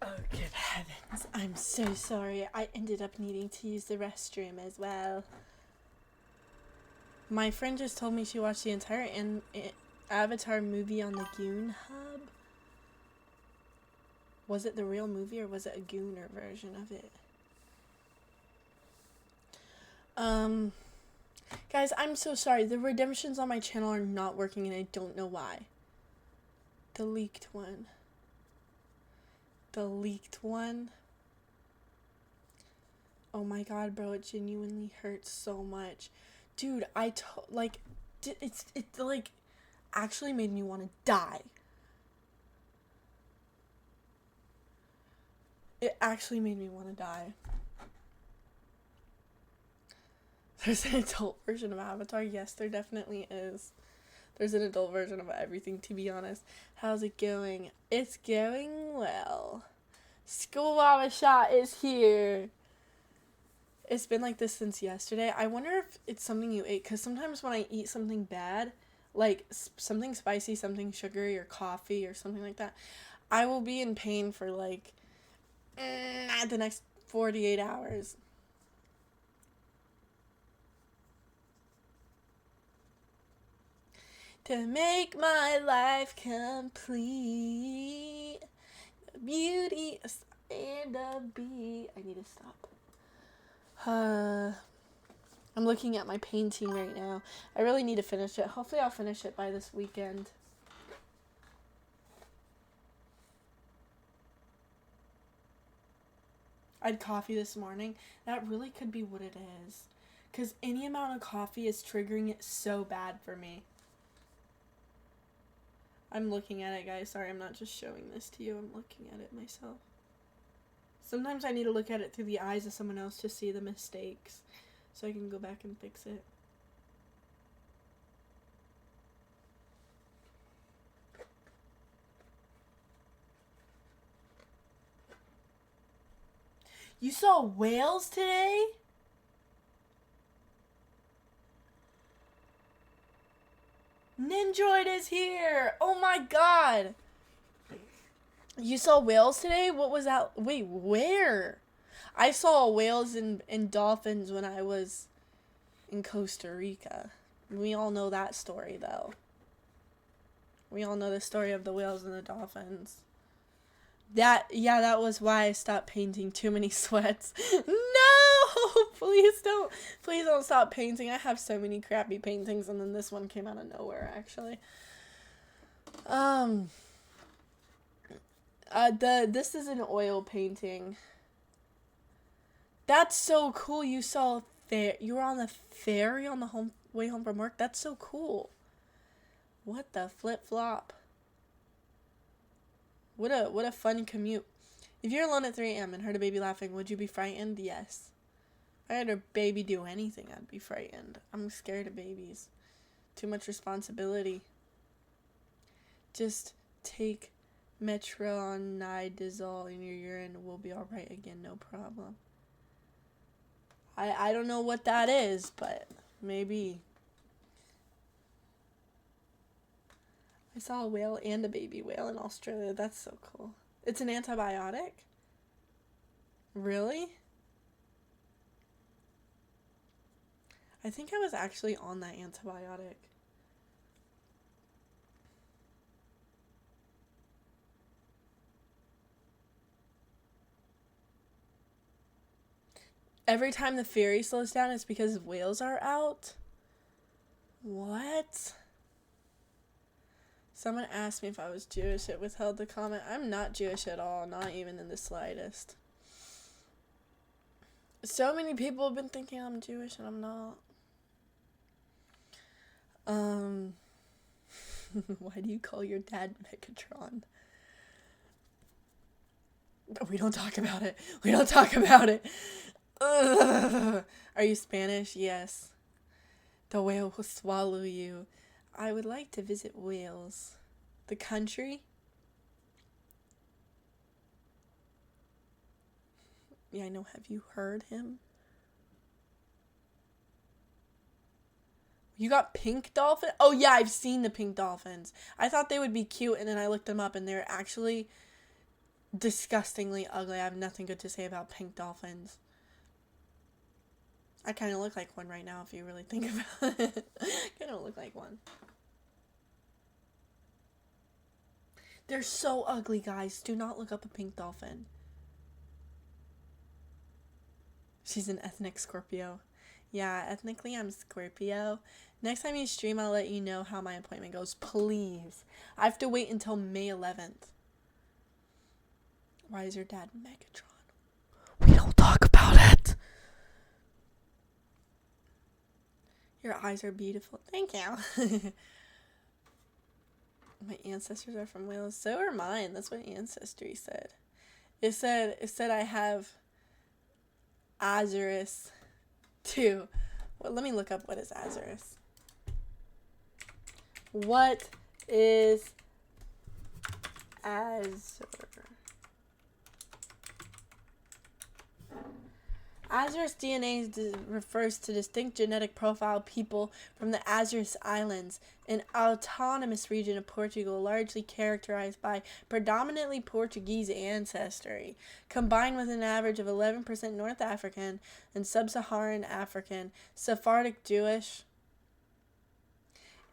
Oh, good heavens. I'm so sorry. I ended up needing to use the restroom as well. My friend just told me she watched the entire Avatar movie on the Goon Hub. Was it the real movie or was it a Gooner version of it? Guys, I'm so sorry. The redemptions on my channel are not working and I don't know why. The leaked one. The leaked one. Oh my god, bro, it genuinely hurts so much. Dude, it like actually made me want to die. It actually made me want to die. There's an adult version of Avatar. Yes, there definitely is. There's an adult version of everything, to be honest. How's it going? It's going well. School Mama Shot is here. It's been like this since yesterday. I wonder if it's something you ate, because sometimes when I eat something bad, like something spicy, something sugary, or coffee, or something like that, I will be in pain for like the next 48 hours. To make my life complete, the beauty and the beat. I need to stop. I'm looking at my painting right now. I really need to finish it. Hopefully I'll finish it by this weekend. I had coffee this morning. That really could be what it is. Because any amount of coffee is triggering it so bad for me. I'm looking at it, guys. Sorry, I'm not just showing this to you. I'm looking at it myself. Sometimes I need to look at it through the eyes of someone else to see the mistakes, so I can go back and fix it. You saw whales today? Ninjoid is here! Oh my god! You saw whales today? What was that? Wait, where? I saw whales and dolphins when I was in Costa Rica. We all know that story, though. We all know the story of the whales and the dolphins. That was why I stopped painting too many sweats. No! Please don't stop painting. I have so many crappy paintings, and then this one came out of nowhere, actually. This is an oil painting. That's so cool. You were on the ferry on the way home from work. That's so cool. What the flip-flop? What a fun commute. If you're alone at 3 a.m. and heard a baby laughing, would you be frightened? Yes. If I heard a baby do anything, I'd be frightened. I'm scared of babies. Too much responsibility. Just take metronidazole in your urine and we'll be alright again, no problem. I don't know what that is, but maybe. I saw a whale and a baby whale in Australia. That's so cool. It's an antibiotic? Really? I think I was actually on that antibiotic. Every time the ferry slows down, it's because whales are out? What? Someone asked me if I was Jewish. It withheld the comment. I'm not Jewish at all, not even in the slightest. So many people have been thinking I'm Jewish and I'm not. Why do you call your dad Megatron? We don't talk about it. We don't talk about it. Ugh. Are you Spanish? Yes. The whale will swallow you. I would like to visit Wales. The country? Yeah, I know. Have you heard him? You got pink dolphin? Oh, yeah, I've seen the pink dolphins. I thought they would be cute, and then I looked them up, and they're actually disgustingly ugly. I have nothing good to say about pink dolphins. I kind of look like one right now if you really think about it. I kind of look like one. They're so ugly, guys. Do not look up a pink dolphin. She's an ethnic Scorpio. Yeah, ethnically I'm Scorpio. Next time you stream, I'll let you know how my appointment goes. Please. I have to wait until May 11th. Why is your dad Megatron? We don't talk about it. Your eyes are beautiful. Thank you. My ancestors are from Wales. So are mine. That's what Ancestry said. It said I have Azurus too. Well, let me look up what is Azurus. What is Azure? Azores DNA refers to distinct genetic profile people from the Azores Islands, an autonomous region of Portugal largely characterized by predominantly Portuguese ancestry, combined with an average of 11% North African and Sub-Saharan African, Sephardic Jewish,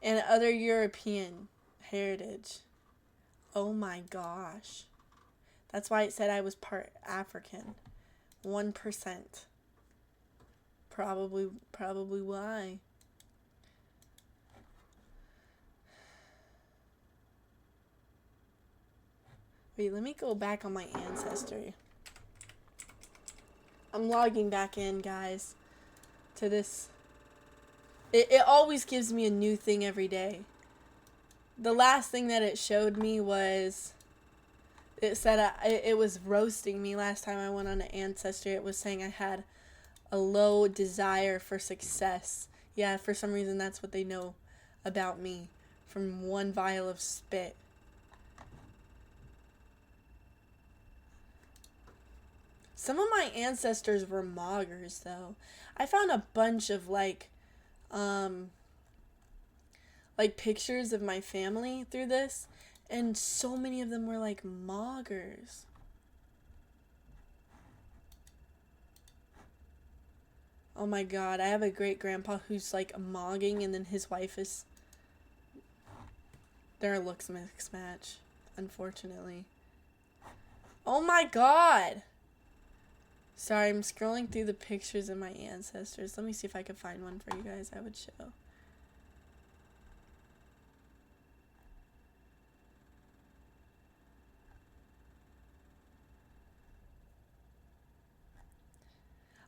and other European heritage. Oh my gosh. That's why it said I was part African. 1%. Probably why. Wait, let me go back on my ancestry. I'm logging back in, guys, to this. It always gives me a new thing every day. The last thing that it showed me was, it said it was roasting me last time I went on an ancestry. It was saying I had a low desire for success. Yeah, for some reason that's what they know about me from one vial of spit. Some of my ancestors were moggers, though. I found a bunch of like pictures of my family through this, and so many of them were like moggers. Oh my god, I have a great grandpa who's like mogging, and then his wife is. They're a looks mix match, unfortunately. Oh my god! Sorry, I'm scrolling through the pictures of my ancestors. Let me see if I can find one for you guys I would show.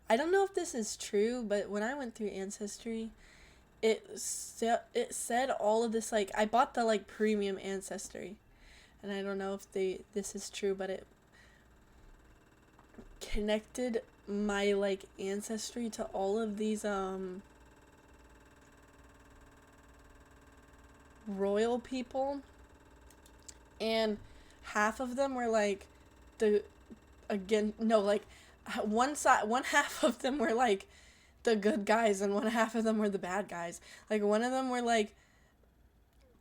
I don't know if this is true, but when I went through Ancestry, it said all of this, like, I bought the, like, premium Ancestry, and I don't know if this is true, but it connected my, like, ancestry to all of these, royal people, and half of them were, like, one half of them were, like, the good guys, and one half of them were the bad guys. Like, one of them were, like,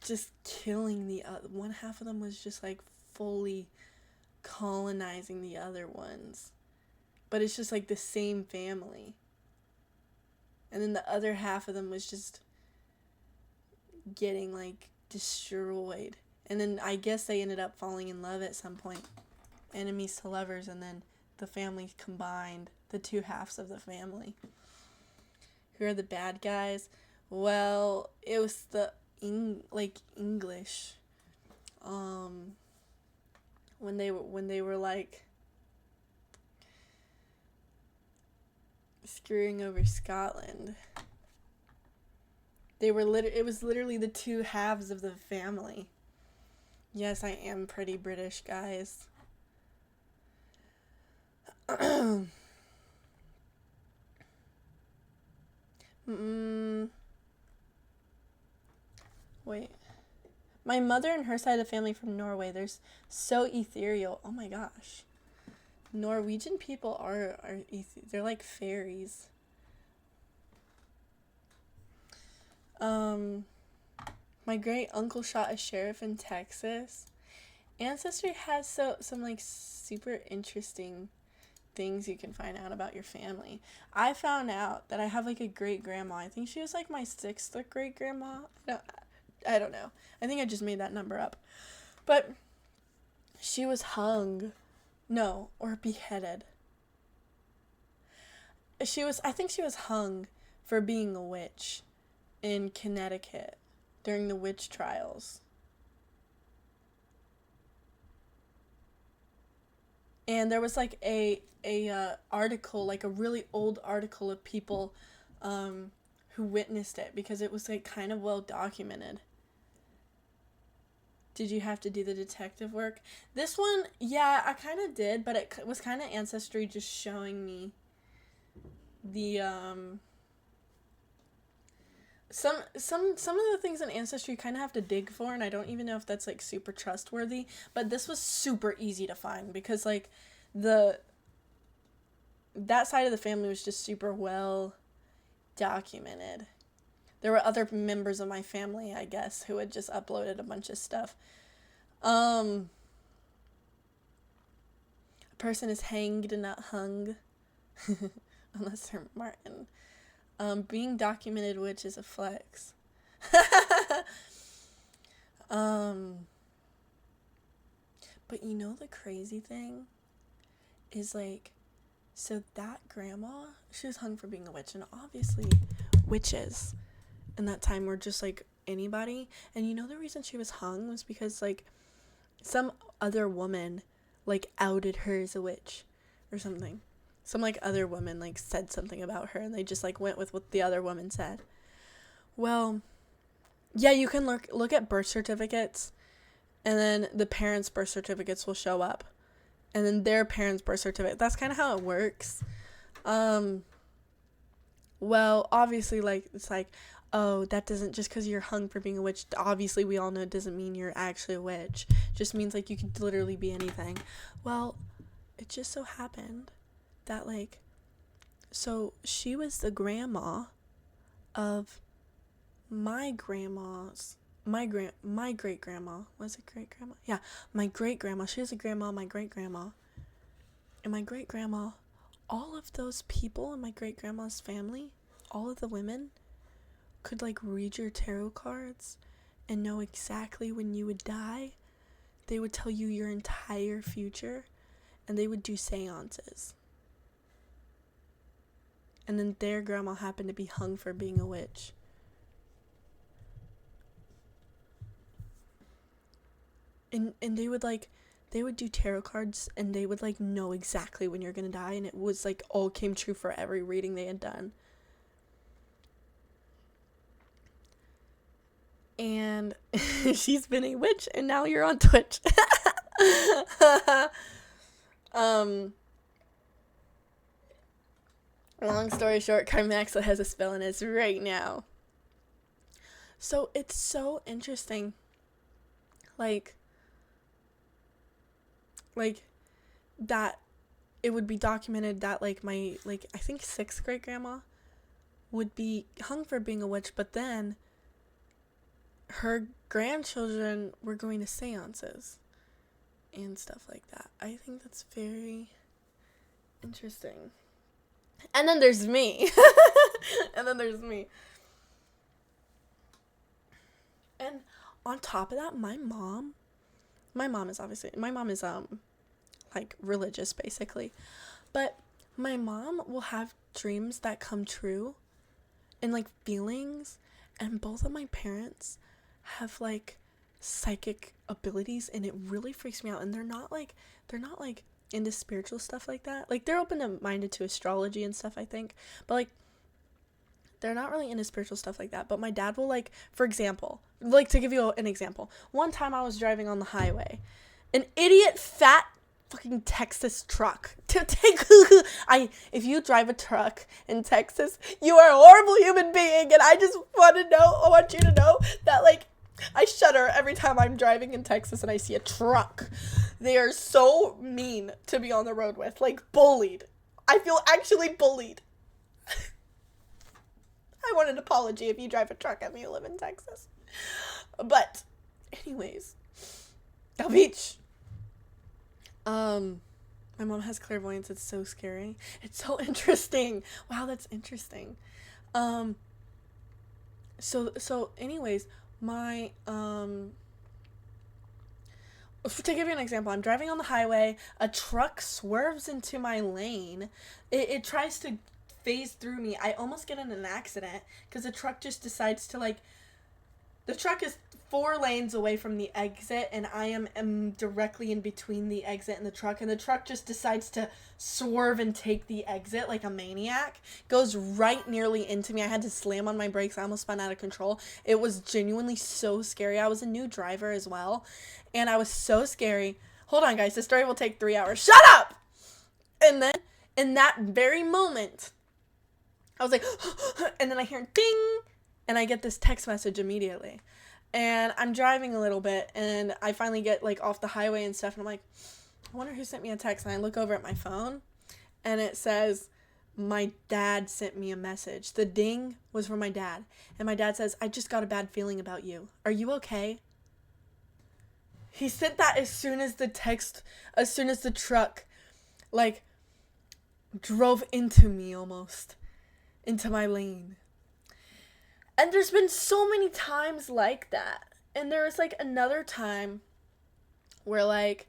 just killing the other. One half of them was just, like, fully colonizing the other ones. But it's just, like, the same family. And then the other half of them was just getting, like, destroyed. And then I guess they ended up falling in love at some point. Enemies to lovers, and then the family combined, the two halves of the family. Who are the bad guys? Well, it was the English. When they were like screwing over Scotland. It was literally the two halves of the family. Yes, I am pretty British, guys. Wait. My mother and her side of the family from Norway. They're so ethereal. Oh my gosh. Norwegian people are they're like fairies. My great uncle shot a sheriff in Texas, Ancestry has some like super interesting things you can find out about your family. I found out that I have like a great grandma. I think she was like my 6th great grandma. I don't know. I think I just made that number up. But she was hung. No, or beheaded. I think she was hung for being a witch in Connecticut during the witch trials. And there was like a article, like a really old article of people who witnessed it, because it was like kind of well documented. Did you have to do the detective work? This one, yeah, I kind of did, but it was kind of Ancestry just showing me the some of the things in Ancestry you kind of have to dig for, and I don't even know if that's like super trustworthy, but this was super easy to find because like that side of the family was just super well documented. There were other members of my family, I guess, who had just uploaded a bunch of stuff. A person is hanged and not hung. Unless they're Martin. Being documented witch is a flex. But you know the crazy thing is like, so that grandma, she was hung for being a witch, and obviously witches in that time were just like anybody. And you know the reason she was hung was because like some other woman like outed her as a witch or something. Some like other woman like said something about her, and they just like went with what the other woman said. Well, yeah, you can look at birth certificates, and then the parents' birth certificates will show up, and then their parents' birth certificate. That's kind of how it works. Well, obviously, like, it's like, oh, that doesn't, just because you're hung for being a witch, obviously we all know it doesn't mean you're actually a witch. It just means, like, you could literally be anything. Well, it just so happened that, like, so she was the grandma of my grandma's, my great-grandma. Was it great-grandma? Yeah, my great-grandma. She was a grandma, my great-grandma. And my great-grandma, all of those people in my great-grandma's family, all of the women, could like read your tarot cards and know exactly when you would die. They would tell you your entire future, and they would do seances. And then their grandma happened to be hung for being a witch. And they would do tarot cards, and they would like know exactly when you're gonna die, and it was like all came true for every reading they had done. And she's been a witch, and now you're on Twitch. Long story short, Carmaxlla has a spell in it right now. So it's so interesting. Like that it would be documented that like my, like, I think 6th great grandma would be hung for being a witch, but then her grandchildren were going to seances and stuff like that. I think that's very interesting. And then there's me. And on top of that, my mom is like religious basically. But my mom will have dreams that come true and like feelings, and both of my parents have like psychic abilities, and it really freaks me out. And they're not like into spiritual stuff like that. Like, they're open-minded to astrology and stuff, I think, but like they're not really into spiritual stuff like that. But my dad will, like, for example, like, to give you an example, one time I was driving on the highway, an idiot fat fucking Texas truck to take if you drive a truck in Texas, you are a horrible human being, and I want you to know that, like, I shudder every time I'm driving in Texas and I see a truck. They are so mean to be on the road with, like, bullied. I feel actually bullied. I want an apology if you drive a truck at me who live in Texas. But anyways, Del Beach. Um, my mom has clairvoyance. It's so scary. It's so interesting. Wow, that's interesting. Um, so anyways, my to give you an example, I'm driving on the highway, a truck swerves into my lane. It tries to phase through me. I almost get in an accident because the truck just decides to like, the truck is 4 lanes away from the exit, and I am directly in between the exit and the truck just decides to swerve and take the exit like a maniac. Goes right nearly into me. I had to slam on my brakes. I almost spun out of control. It was genuinely so scary. I was a new driver as well, and I was so scary. Hold on, guys. This story will take 3 hours. Shut up! And then, in that very moment, I was like, and then I hear ding, and I get this text message immediately. And I'm driving a little bit, and I finally get, like, off the highway and stuff, and I'm like, I wonder who sent me a text. And I look over at my phone, and it says, my dad sent me a message. The ding was from my dad. And my dad says, I just got a bad feeling about you. Are you okay? He sent that as soon as the truck, like, drove into me almost. Into my lane. And there's been so many times like that. And there was like another time where like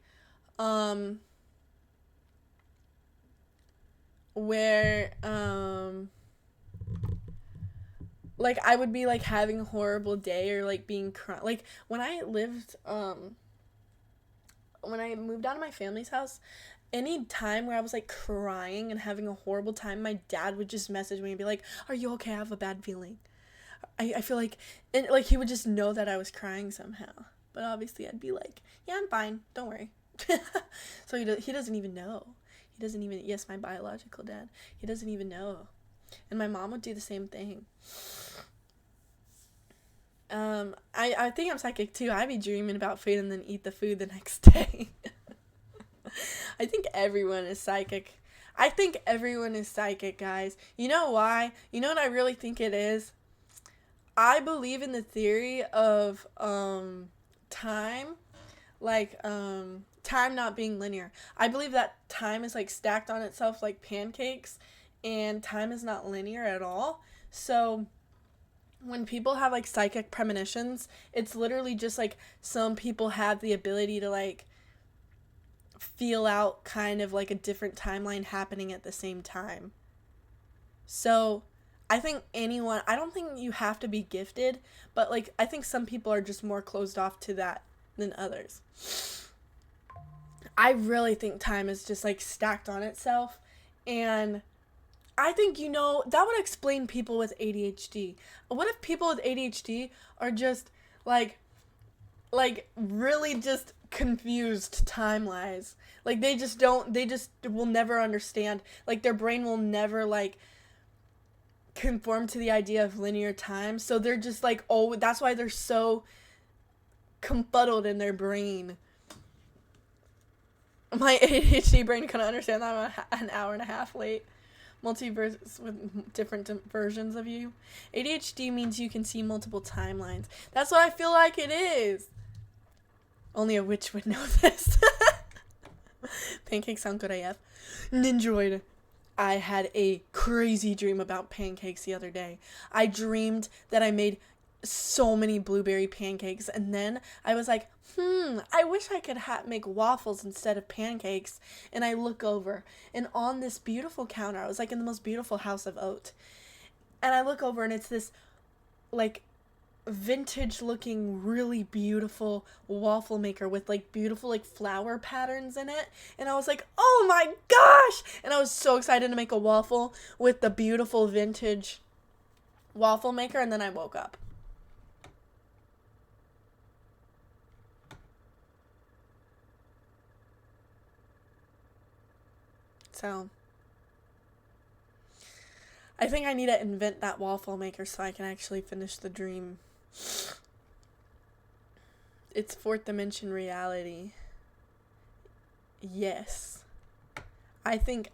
like I would be like having a horrible day or like being like when I moved out of my family's house, any time where I was like crying and having a horrible time, my dad would just message me and be like, are you okay? I have a bad feeling. I feel like, and like he would just know that I was crying somehow. But obviously I'd be like, yeah, I'm fine. Don't worry. So he doesn't even know. Yes, my biological dad. He doesn't even know. And my mom would do the same thing. I think I'm psychic too. I'd be dreaming about food and then eat the food the next day. I think everyone is psychic. Guys. You know why? You know what I really think it is? I believe in the theory of time, like time not being linear. I believe that time is like stacked on itself like pancakes, and time is not linear at all. So when people have like psychic premonitions, it's literally just like some people have the ability to like feel out kind of like a different timeline happening at the same time. So I don't think you have to be gifted, but like I think some people are just more closed off to that than others. I really think time is just like stacked on itself, and I think, that would explain people with ADHD. What if people with ADHD are just like really just confused time-wise? Like they just will never understand. Like their brain will never like conform to the idea of linear time. So they're just like, oh, that's why they're so confuddled in their brain. My ADHD brain couldn't understand that I'm an hour and a half late. Multiverse with different versions of you. ADHD means you can see multiple timelines. That's what I feel like it is. Only a witch would know this. Pancakes sound good AF. Ninjoid. I had a crazy dream about pancakes the other day. I dreamed that I made so many blueberry pancakes, and then I was like, I wish I could make waffles instead of pancakes. And I look over, and on this beautiful counter, I was like in the most beautiful house of oat, and I look over, and it's this like vintage looking really beautiful waffle maker with like beautiful like flower patterns in it. And I was like, oh my gosh, and I was so excited to make a waffle with the beautiful vintage waffle maker. And then I woke up. So I think I need to invent that waffle maker so I can actually finish the dream. It's fourth dimension reality. Yes. I think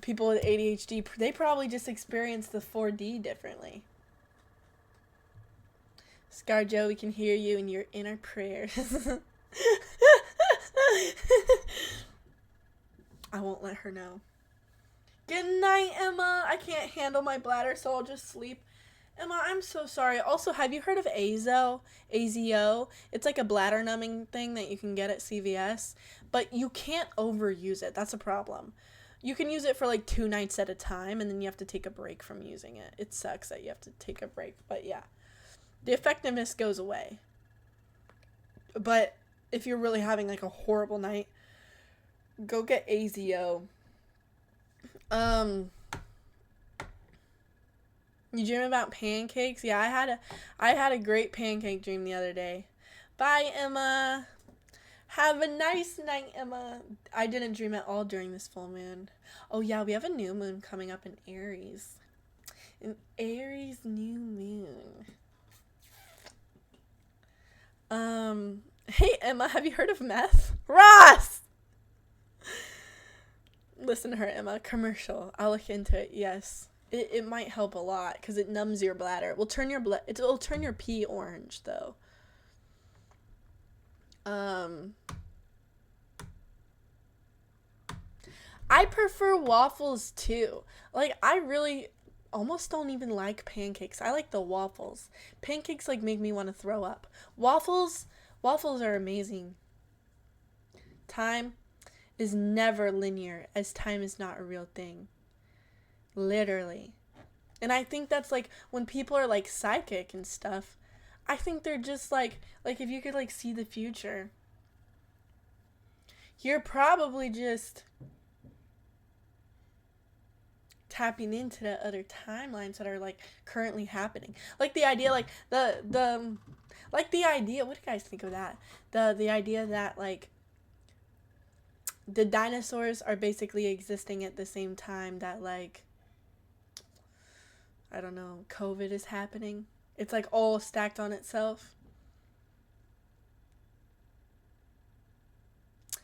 people with ADHD, they probably just experience the 4D differently. Scar Joe, we can hear you and you're in our prayers. I won't let her know. Good night, Emma. I can't handle my bladder, so I'll just sleep. Emma, I'm so sorry. Also, have you heard of Azo? AZO? It's like a bladder numbing thing that you can get at CVS, but you can't overuse it. That's a problem. You can use it for like 2 nights at a time, and then you have to take a break from using it. It sucks that you have to take a break, but yeah. The effectiveness goes away. But if you're really having like a horrible night, go get AZO. You dream about pancakes? Yeah, I had a great pancake dream the other day. Bye, Emma. Have a nice night, Emma. I didn't dream at all during this full moon. Oh yeah, we have a new moon coming up in Aries. An Aries new moon. Hey Emma, have you heard of meth? Ross! Listen to her, Emma. Commercial. I'll look into it. Yes. It might help a lot because it numbs your bladder. It will turn your pee orange though. I prefer waffles too. Like I really almost don't even like pancakes. I like the waffles. Pancakes like make me want to throw up. Waffles are amazing. Time is never linear, as time is not a real thing. Literally. And I think that's like when people are like psychic and stuff, I think they're just like if you could like see the future, you're probably just tapping into the other timelines that are like currently happening. Like the idea like the like the idea, what do you guys think of that? The idea that like the dinosaurs are basically existing at the same time that like I don't know, COVID is happening. It's like all stacked on itself.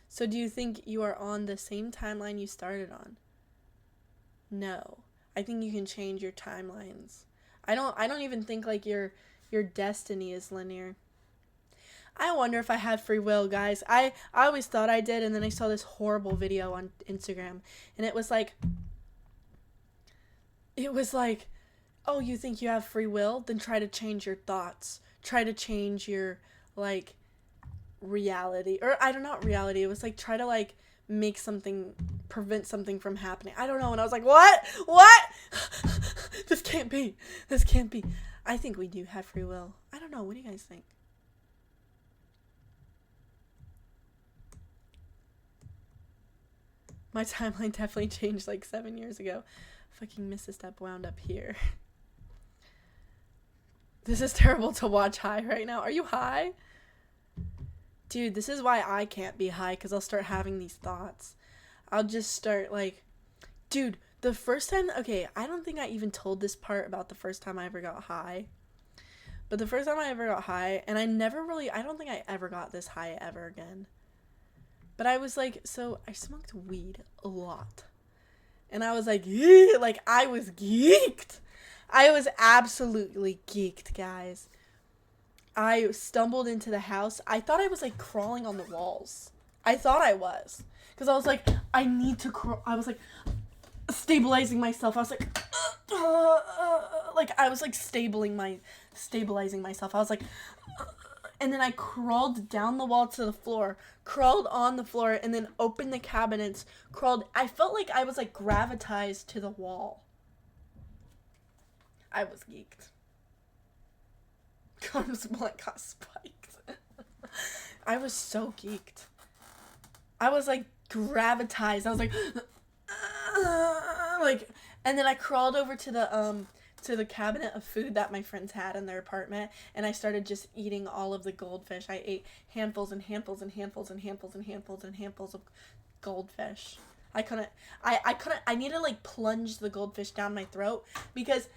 So do you think you are on the same timeline you started on? No. I think you can change your timelines. I don't even think like your destiny is linear. I wonder if I have free will, guys. I always thought I did, and then I saw this horrible video on Instagram, and it was like oh, you think you have free will? Then try to change your thoughts. Try to change your, like, reality. Or, I don't know, not reality. It was, like, try to, like, make something, prevent something from happening. I don't know. And I was like, what? What? This can't be. This can't be. I think we do have free will. I don't know. What do you guys think? My timeline definitely changed, like, 7 years ago. Fucking missed a step, wound up here. This is terrible to watch high right now. Are you high? Dude, this is why I can't be high, because I'll start having these thoughts. I'll just start, like... Dude, the first time... Okay, I don't think I even told this part about the first time I ever got high. But the first time I ever got high, and I don't think I ever got this high ever again. But I was like... So, I smoked weed a lot. And I was like, yeah, like, I was geeked. I was absolutely geeked, guys. I stumbled into the house. I thought I was, like, crawling on the walls. I thought I was. Because I was like, I need to crawl. I was, like, stabilizing myself. I was like, like, I was, like, stabilizing myself. I was like, and then I crawled down the wall to the floor, crawled on the floor, and then opened the cabinets, I felt like I was, like, gravitized to the wall. I was geeked. Carm's blunt got spiked. I was so geeked. I was, like, gravitized. I was like, and then I crawled over to the cabinet of food that my friends had in their apartment, and I started just eating all of the goldfish. I ate handfuls and handfuls and handfuls and handfuls and handfuls and handfuls of goldfish. I needed to, like, plunge the goldfish down my throat because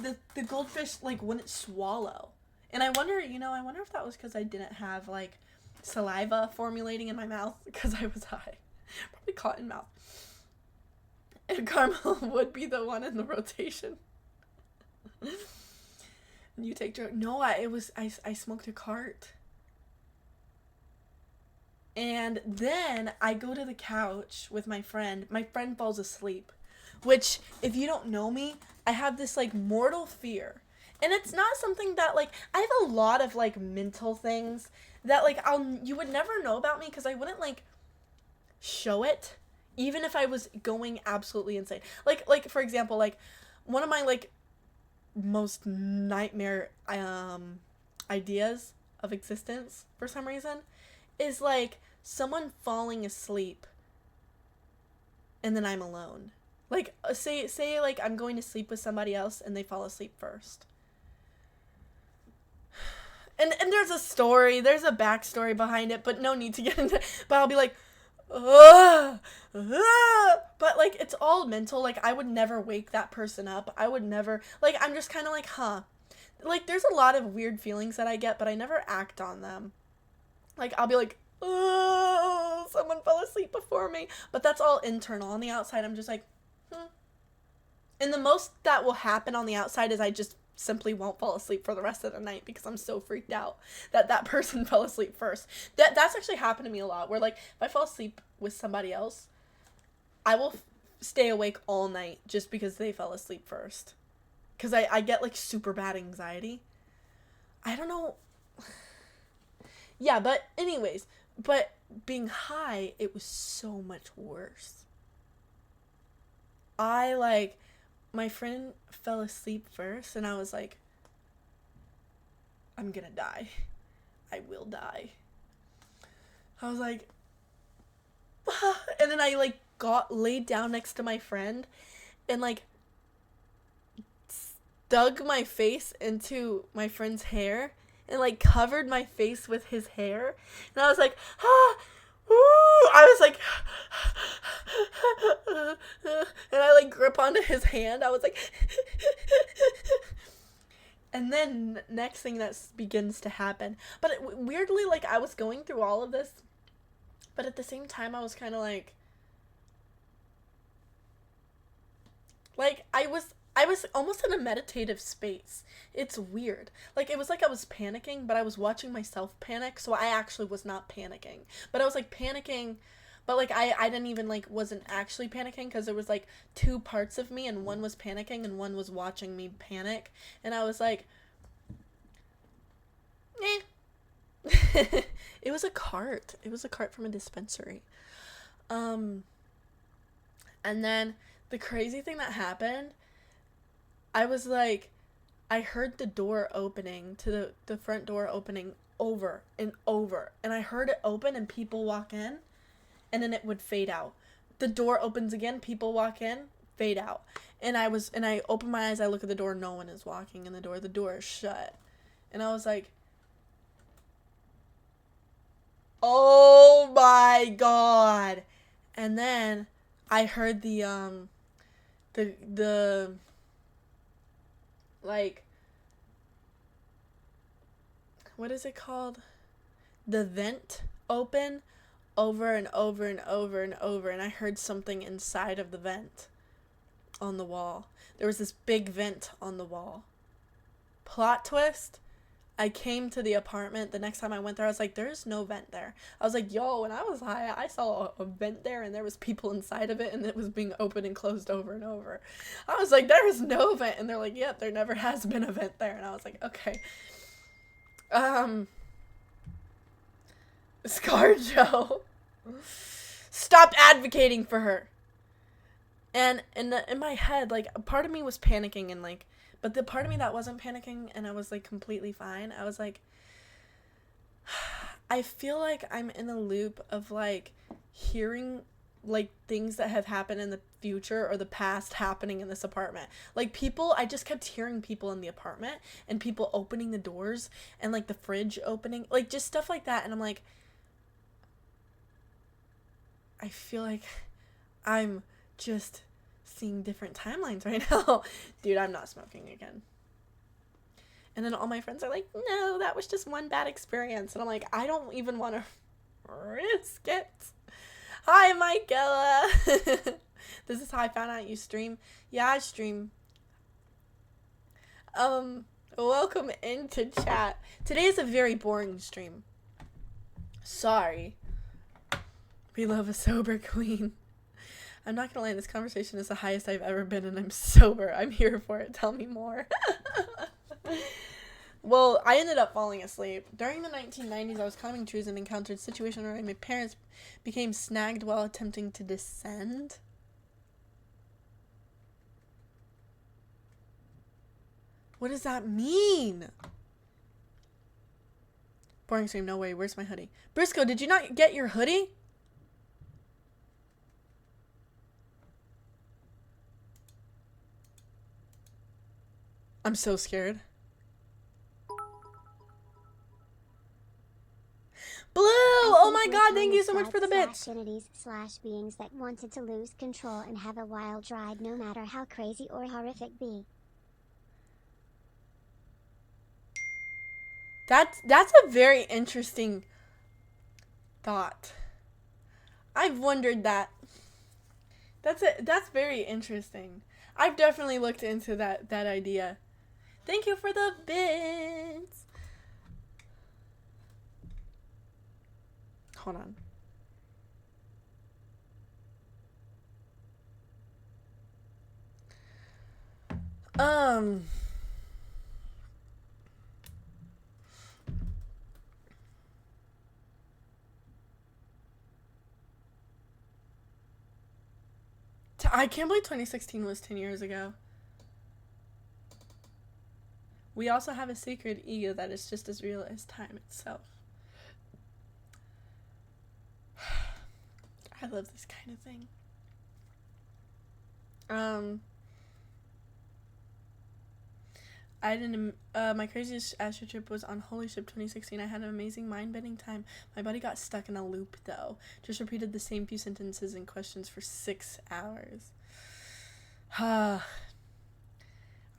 the goldfish, like, wouldn't swallow. And I wonder if that was because I didn't have, like, saliva formulating in my mouth because I was high. Probably cotton mouth. And Carmaxlla would be the one in the rotation. You take drugs. No, I smoked a cart. And then I go to the couch with my friend. My friend falls asleep, which, if you don't know me, I have this, like, mortal fear. And it's not something that, like, I have a lot of, like, mental things that, like, you would never know about me because I wouldn't, like, show it, even if I was going absolutely insane. Like, for example, like, one of my, like, most nightmare, ideas of existence, for some reason, is, like, someone falling asleep and then I'm alone. Like, say like I'm going to sleep with somebody else and they fall asleep first. And there's a backstory behind it, but no need to get into it. But I'll be like, ugh, ugh. But, like, it's all mental. Like, I would never wake that person up. I would never, like, I'm just kind of like, huh. Like, there's a lot of weird feelings that I get, but I never act on them. Like, I'll be like, oh, someone fell asleep before me. But that's all internal. On the outside, I'm just like, And the most that will happen on the outside is I just simply won't fall asleep for the rest of the night because I'm so freaked out that that person fell asleep first. That's actually happened to me a lot, where, like, if I fall asleep with somebody else, I will stay awake all night just because they fell asleep first. Because I get, like, super bad anxiety. I don't know. Yeah, but anyways, but being high, it was so much worse. My friend fell asleep first, and I was like, I'm gonna die. I will die. I was like, and then I, like, laid down next to my friend, and, like, dug my face into my friend's hair, and, like, covered my face with his hair, and I was like, I was like, and I, like, grip onto his hand. I was like, and then next thing that begins to happen. But weirdly, like, I was going through all of this, but at the same time, I was kind of like I was almost in a meditative space. It's weird. Like, it was like I was panicking, but I was watching myself panic, so I actually was not panicking. But I was, like, panicking, but, like, I didn't even, like, wasn't actually panicking, because there was, like, two parts of me, and one was panicking, and one was watching me panic, and I was like, eh. It was a cart. It was a cart from a dispensary. And then the crazy thing that happened, I was like, I heard the door opening to the front door opening over and over. And I heard it open and people walk in, and then it would fade out. The door opens again, people walk in, fade out. And I open my eyes, I look at the door, no one is walking in the door is shut. And I was like, oh my God. And then I heard the like, what is it called? The vent open over and over and over and over, and I heard something inside of the vent on the wall. There was this big vent on the wall. Plot twist, I came to the apartment the next time I went there. I was like, there's no vent there. I was like, yo, when I was high, I saw a vent there, and there was people inside of it, and it was being opened and closed over and over. I was like, there is no vent. And they're like, yep, there never has been a vent there. And I was like, okay. ScarJo, stop advocating for her. And in my head, like, a part of me was panicking, and, like, but the part of me that wasn't panicking and I was, like, completely fine, I was like, I feel like I'm in a loop of, like, hearing, like, things that have happened in the future or the past happening in this apartment. Like, people, I just kept hearing people in the apartment and people opening the doors and, like, the fridge opening, like, just stuff like that. And I'm like, I feel like I'm just seeing different timelines right now. Dude, I'm not smoking again. And then all my friends are like, no, that was just one bad experience. And I'm like, I don't even want to risk it. Hi, Michaela. This is how I found out you stream. Yeah, I stream. Welcome into chat. Today is a very boring stream. Sorry. We love a sober queen. I'm not gonna lie, this conversation is the highest I've ever been, and I'm sober. I'm here for it. Tell me more. Well, I ended up falling asleep. During the 1990s, I was climbing trees and encountered a situation where my parents became snagged while attempting to descend. What does that mean? Boring stream, no way. Where's my hoodie? Briscoe, did you not get your hoodie? I'm so scared. Blue! Oh my god, thank you so much for the bits. /beings that wanted to lose control and have a wild ride no matter how crazy or horrific be. That's a very interesting thought. I've wondered that. That's very interesting. I've definitely looked into that idea. Thank you for the bits. Hold on. I can't believe 2016 was 10 years ago. We also have a sacred ego that is just as real as time itself. I love this kind of thing. My craziest astro trip was on Holy Ship 2016. I had an amazing mind-bending time. My buddy got stuck in a loop, though. Just repeated the same few sentences and questions for 6 hours.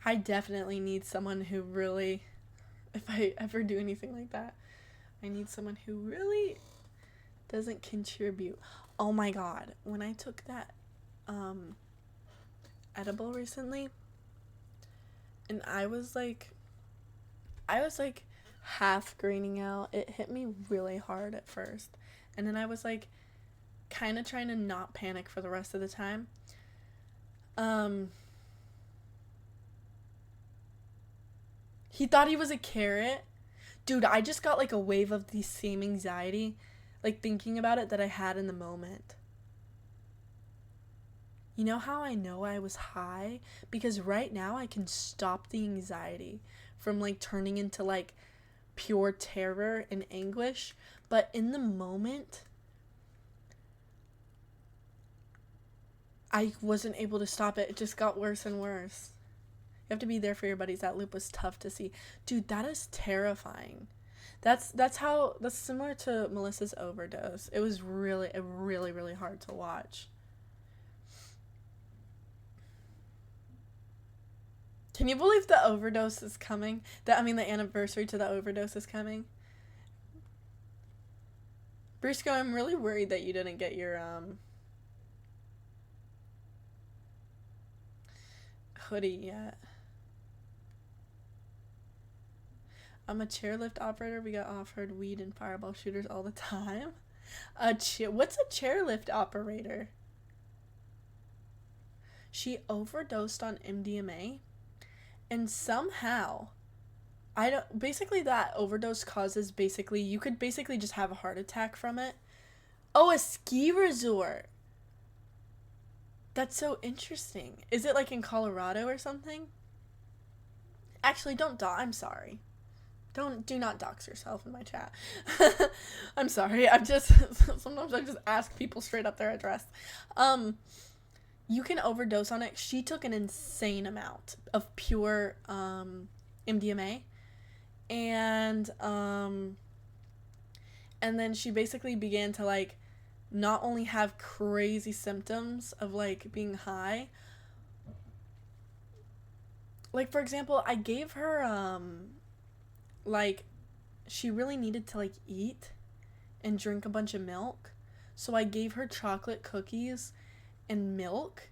I definitely need someone who really, if I ever do anything like that, I need someone who really doesn't contribute. Oh my god, when I took that edible recently, and I was like half greening out. It hit me really hard at first, and then I was like kind of trying to not panic for the rest of the time. He thought he was a carrot. Dude, I just got like a wave of the same anxiety, like thinking about it, that I had in the moment. You know how I know I was high? Because right now I can stop the anxiety from like turning into like pure terror and anguish. But in the moment, I wasn't able to stop it. It just got worse and worse. You have to be there for your buddies. That loop was tough to see. Dude, that is terrifying. That's similar to Melissa's overdose. It was really hard to watch. Can you believe the overdose is coming? The anniversary to the overdose is coming. Briscoe, I'm really worried that you didn't get your hoodie yet. I'm a chairlift operator. We got offered weed and fireball shooters all the time. What's a chairlift operator? She overdosed on MDMA, and somehow, that overdose causes you could just have a heart attack from it. Oh, a ski resort. That's so interesting. Is it like in Colorado or something? Actually, I'm sorry. Do not dox yourself in my chat. I'm sorry. Sometimes I just ask people straight up their address. You can overdose on it. She took an insane amount of pure MDMA, and then she basically began to like not only have crazy symptoms of like being high. Like, for example, I gave her like, she really needed to like eat and drink a bunch of milk, so I gave her chocolate cookies and milk,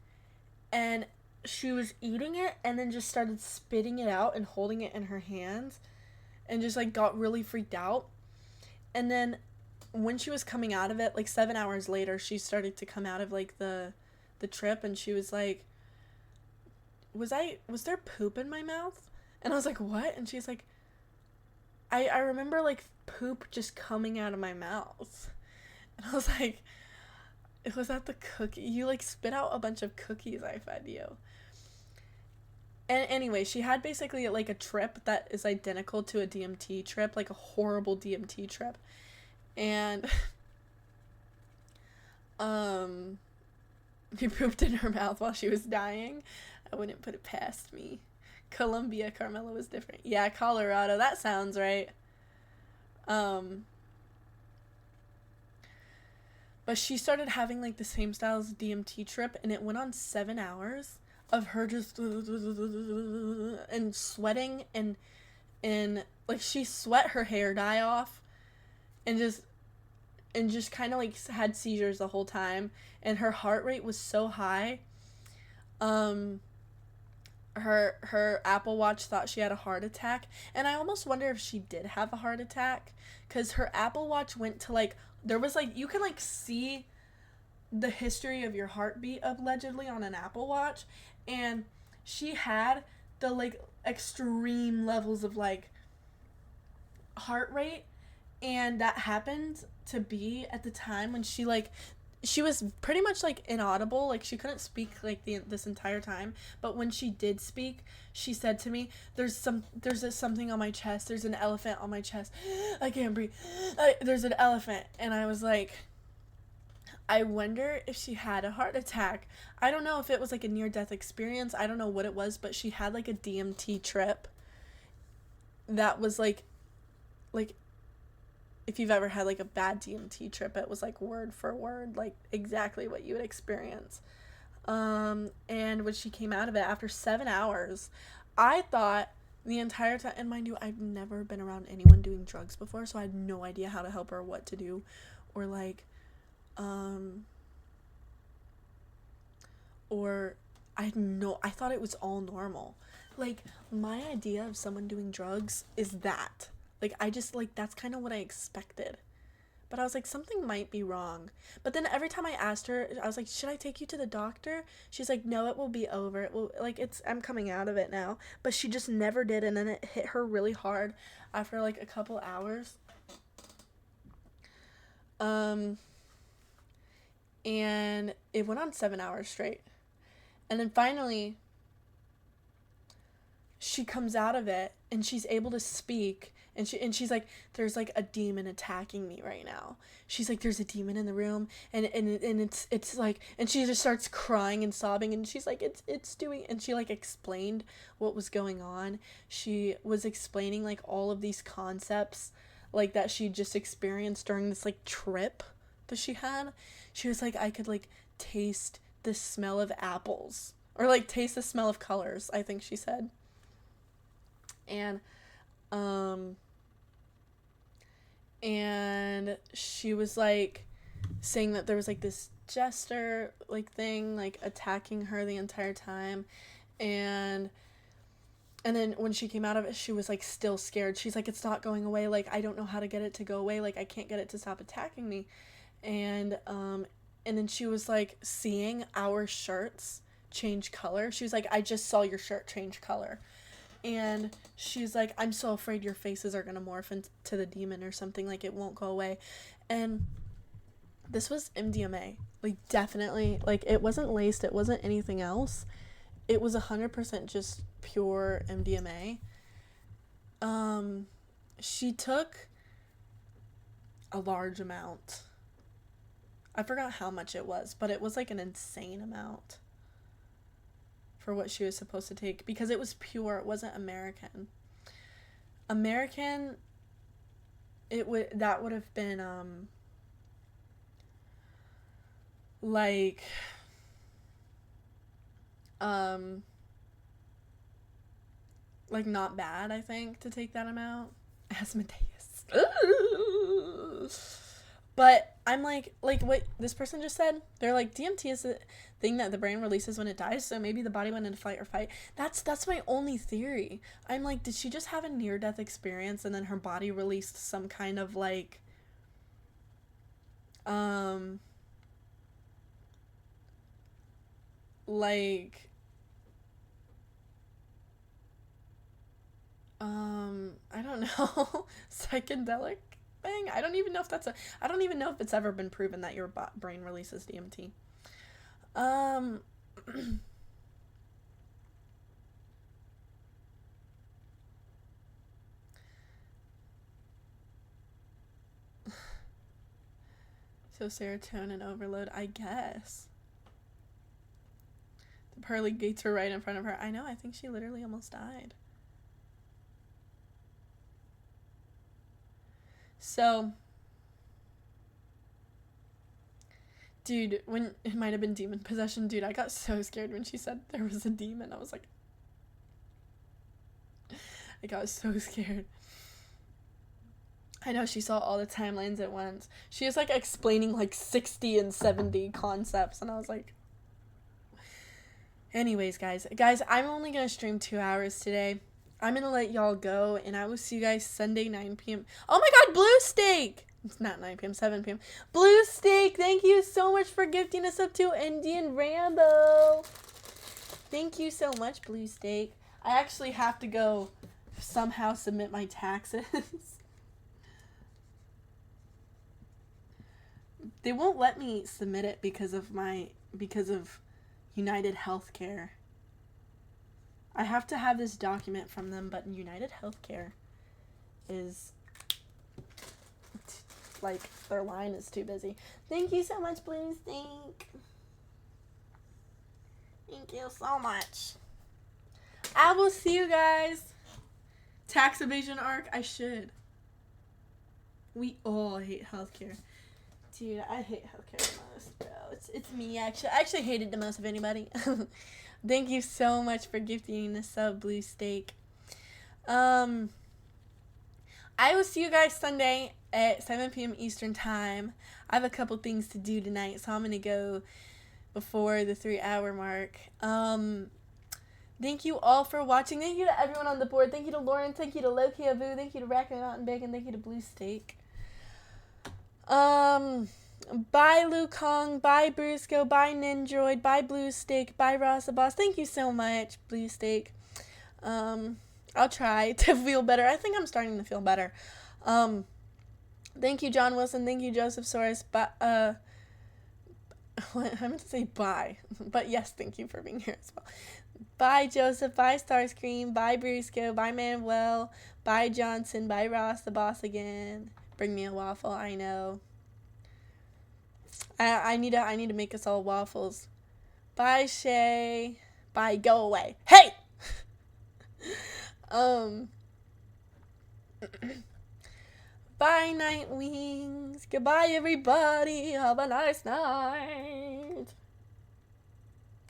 and she was eating it and then just started spitting it out and holding it in her hands and just like got really freaked out. And then when she was coming out of it, like 7 hours later, she started to come out of like the trip, and she was like, was there poop in my mouth? And I was like, what? And she's like, I remember like poop just coming out of my mouth. And I was like, was that the cookie? You like spit out a bunch of cookies I fed you. And anyway, she had basically like a trip that is identical to a DMT trip, like a horrible DMT trip. And he pooped in her mouth while she was dying. I wouldn't put it past me. Colombia, Carmaxlla was different. Yeah, Colorado, that sounds right. But she started having like the same style as DMT trip, and it went on 7 hours of her just and sweating, and like she sweat her hair dye off, and just kind of like had seizures the whole time, and her heart rate was so high. Her Apple Watch thought she had a heart attack, and I almost wonder if she did have a heart attack, because her Apple Watch went to like, there was like, you can like see the history of your heartbeat allegedly on an Apple Watch, and she had the like extreme levels of like heart rate, and that happened to be at the time when she was pretty much like inaudible, like she couldn't speak like this entire time, but when she did speak, she said to me, there's something on my chest, there's an elephant on my chest, I can't breathe, there's an elephant. And I was like, I wonder if she had a heart attack. I don't know if it was like a near-death experience, I don't know what it was, but she had like a DMT trip that was like if you've ever had like a bad DMT trip, it was like word for word, like exactly what you would experience. And when she came out of it after 7 hours, I thought the entire time, and mind you, I've never been around anyone doing drugs before, so I had no idea how to help her, what to do, or like, or I thought it was all normal. Like, my idea of someone doing drugs is that. Like, I just, like, that's kind of what I expected. But I was like, something might be wrong. But then every time I asked her, I was like, should I take you to the doctor? She's like, no, it will be over. It will, like, I'm coming out of it now. But she just never did, and then it hit her really hard after, like, a couple hours. And it went on 7 hours straight. And then finally, she comes out of it, and she's able to speak. And she's like, there's like a demon attacking me right now. She's like, there's a demon in the room, and it's like, and she just starts crying and sobbing, and she's like, it's doing, and she like explained what was going on. She was explaining like all of these concepts like that she just experienced during this like trip that she had. She was like, I could like taste the smell of apples, or like taste the smell of colors, I think she said. And she was like saying that there was like this jester like thing like attacking her the entire time, and then when she came out of it, she was like still scared. She's like, it's not going away, like I don't know how to get it to go away, like I can't get it to stop attacking me. And then she was like seeing our shirts change color. She was like, I just saw your shirt change color. And she's like, I'm so afraid your faces are going to morph into the demon or something, like it won't go away. And this was MDMA. Like, definitely, like, it wasn't laced, it wasn't anything else. It was 100% just pure MDMA. She took a large amount. I forgot how much it was, but it was like an insane amount for what she was supposed to take, because it was pure, it wasn't American. American, that would have been like not bad, I think, to take that amount. Asmodeus. But I'm like what this person just said, they're like, DMT is the thing that the brain releases when it dies, so maybe the body went into flight or fight. That's my only theory. I'm like, did she just have a near-death experience and then her body released some kind of like Like, I don't know, psychedelic thing. I don't even know if I don't even know if it's ever been proven that your brain releases DMT. Um, so serotonin overload, I guess. The pearly gates were right in front of her. I know, I think she literally almost died. So, dude, when it might have been demon possession, dude, I got so scared when she said there was a demon. I was like, I got so scared. I know she saw all the timelines at once. She was like explaining like 60 and 70 concepts, and I was like, anyways, guys, I'm only gonna stream 2 hours today. I'm gonna let y'all go, and I will see you guys Sunday 9 p.m. Oh my god, Blue Steak! It's not 9 p.m., 7 p.m. Blue Steak, thank you so much for gifting us up to Indian Rambo. Thank you so much, Blue Steak. I actually have to go somehow submit my taxes. They won't let me submit it because of United Healthcare. I have to have this document from them, but United Healthcare is like, their line is too busy. Thank you so much, Blue Stink. Thank you so much. I will see you guys. Tax evasion arc, I should. We all hate healthcare. Dude, I hate healthcare the most, bro. It's me, actually. I actually hate it the most of anybody. Thank you so much for gifting the sub, Blue Steak. I will see you guys Sunday at 7 p.m. Eastern Time. I have a couple things to do tonight, so I'm going to go before the 3-hour mark. Thank you all for watching. Thank you to everyone on the board. Thank you to Lauren. Thank you to Loki Avu. Thank you to Rack and Mountain Bacon. Thank you to Blue Steak. Bye Lukong, bye Brusco, bye Nindroid, bye Blue Steak, bye Ross the Boss. Thank you so much, Blue Steak. I'll try to feel better. I think I'm starting to feel better. Thank you, John Wilson. Thank you, Joseph Soros. I meant to say bye, but yes, thank you for being here as well. Bye, Joseph. Bye, Starscream. Bye, Brusco. Bye, Manuel. Bye, Johnson. Bye, Ross the Boss again. Bring me a waffle, I know. I need to make us all waffles. Bye, Shay. Bye, go away. Hey! Bye, Night Wings. Goodbye, everybody. Have a nice night.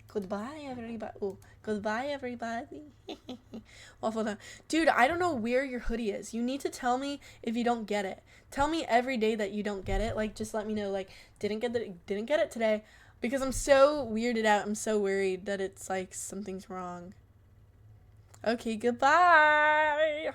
Goodbye, everybody. Oh, goodbye, everybody. Waffle time. Dude, I don't know where your hoodie is. You need to tell me if you don't get it. Tell me every day that you don't get it. Like, just let me know. Like, didn't get it today, because I'm so weirded out. I'm so worried that it's like something's wrong. Okay, goodbye.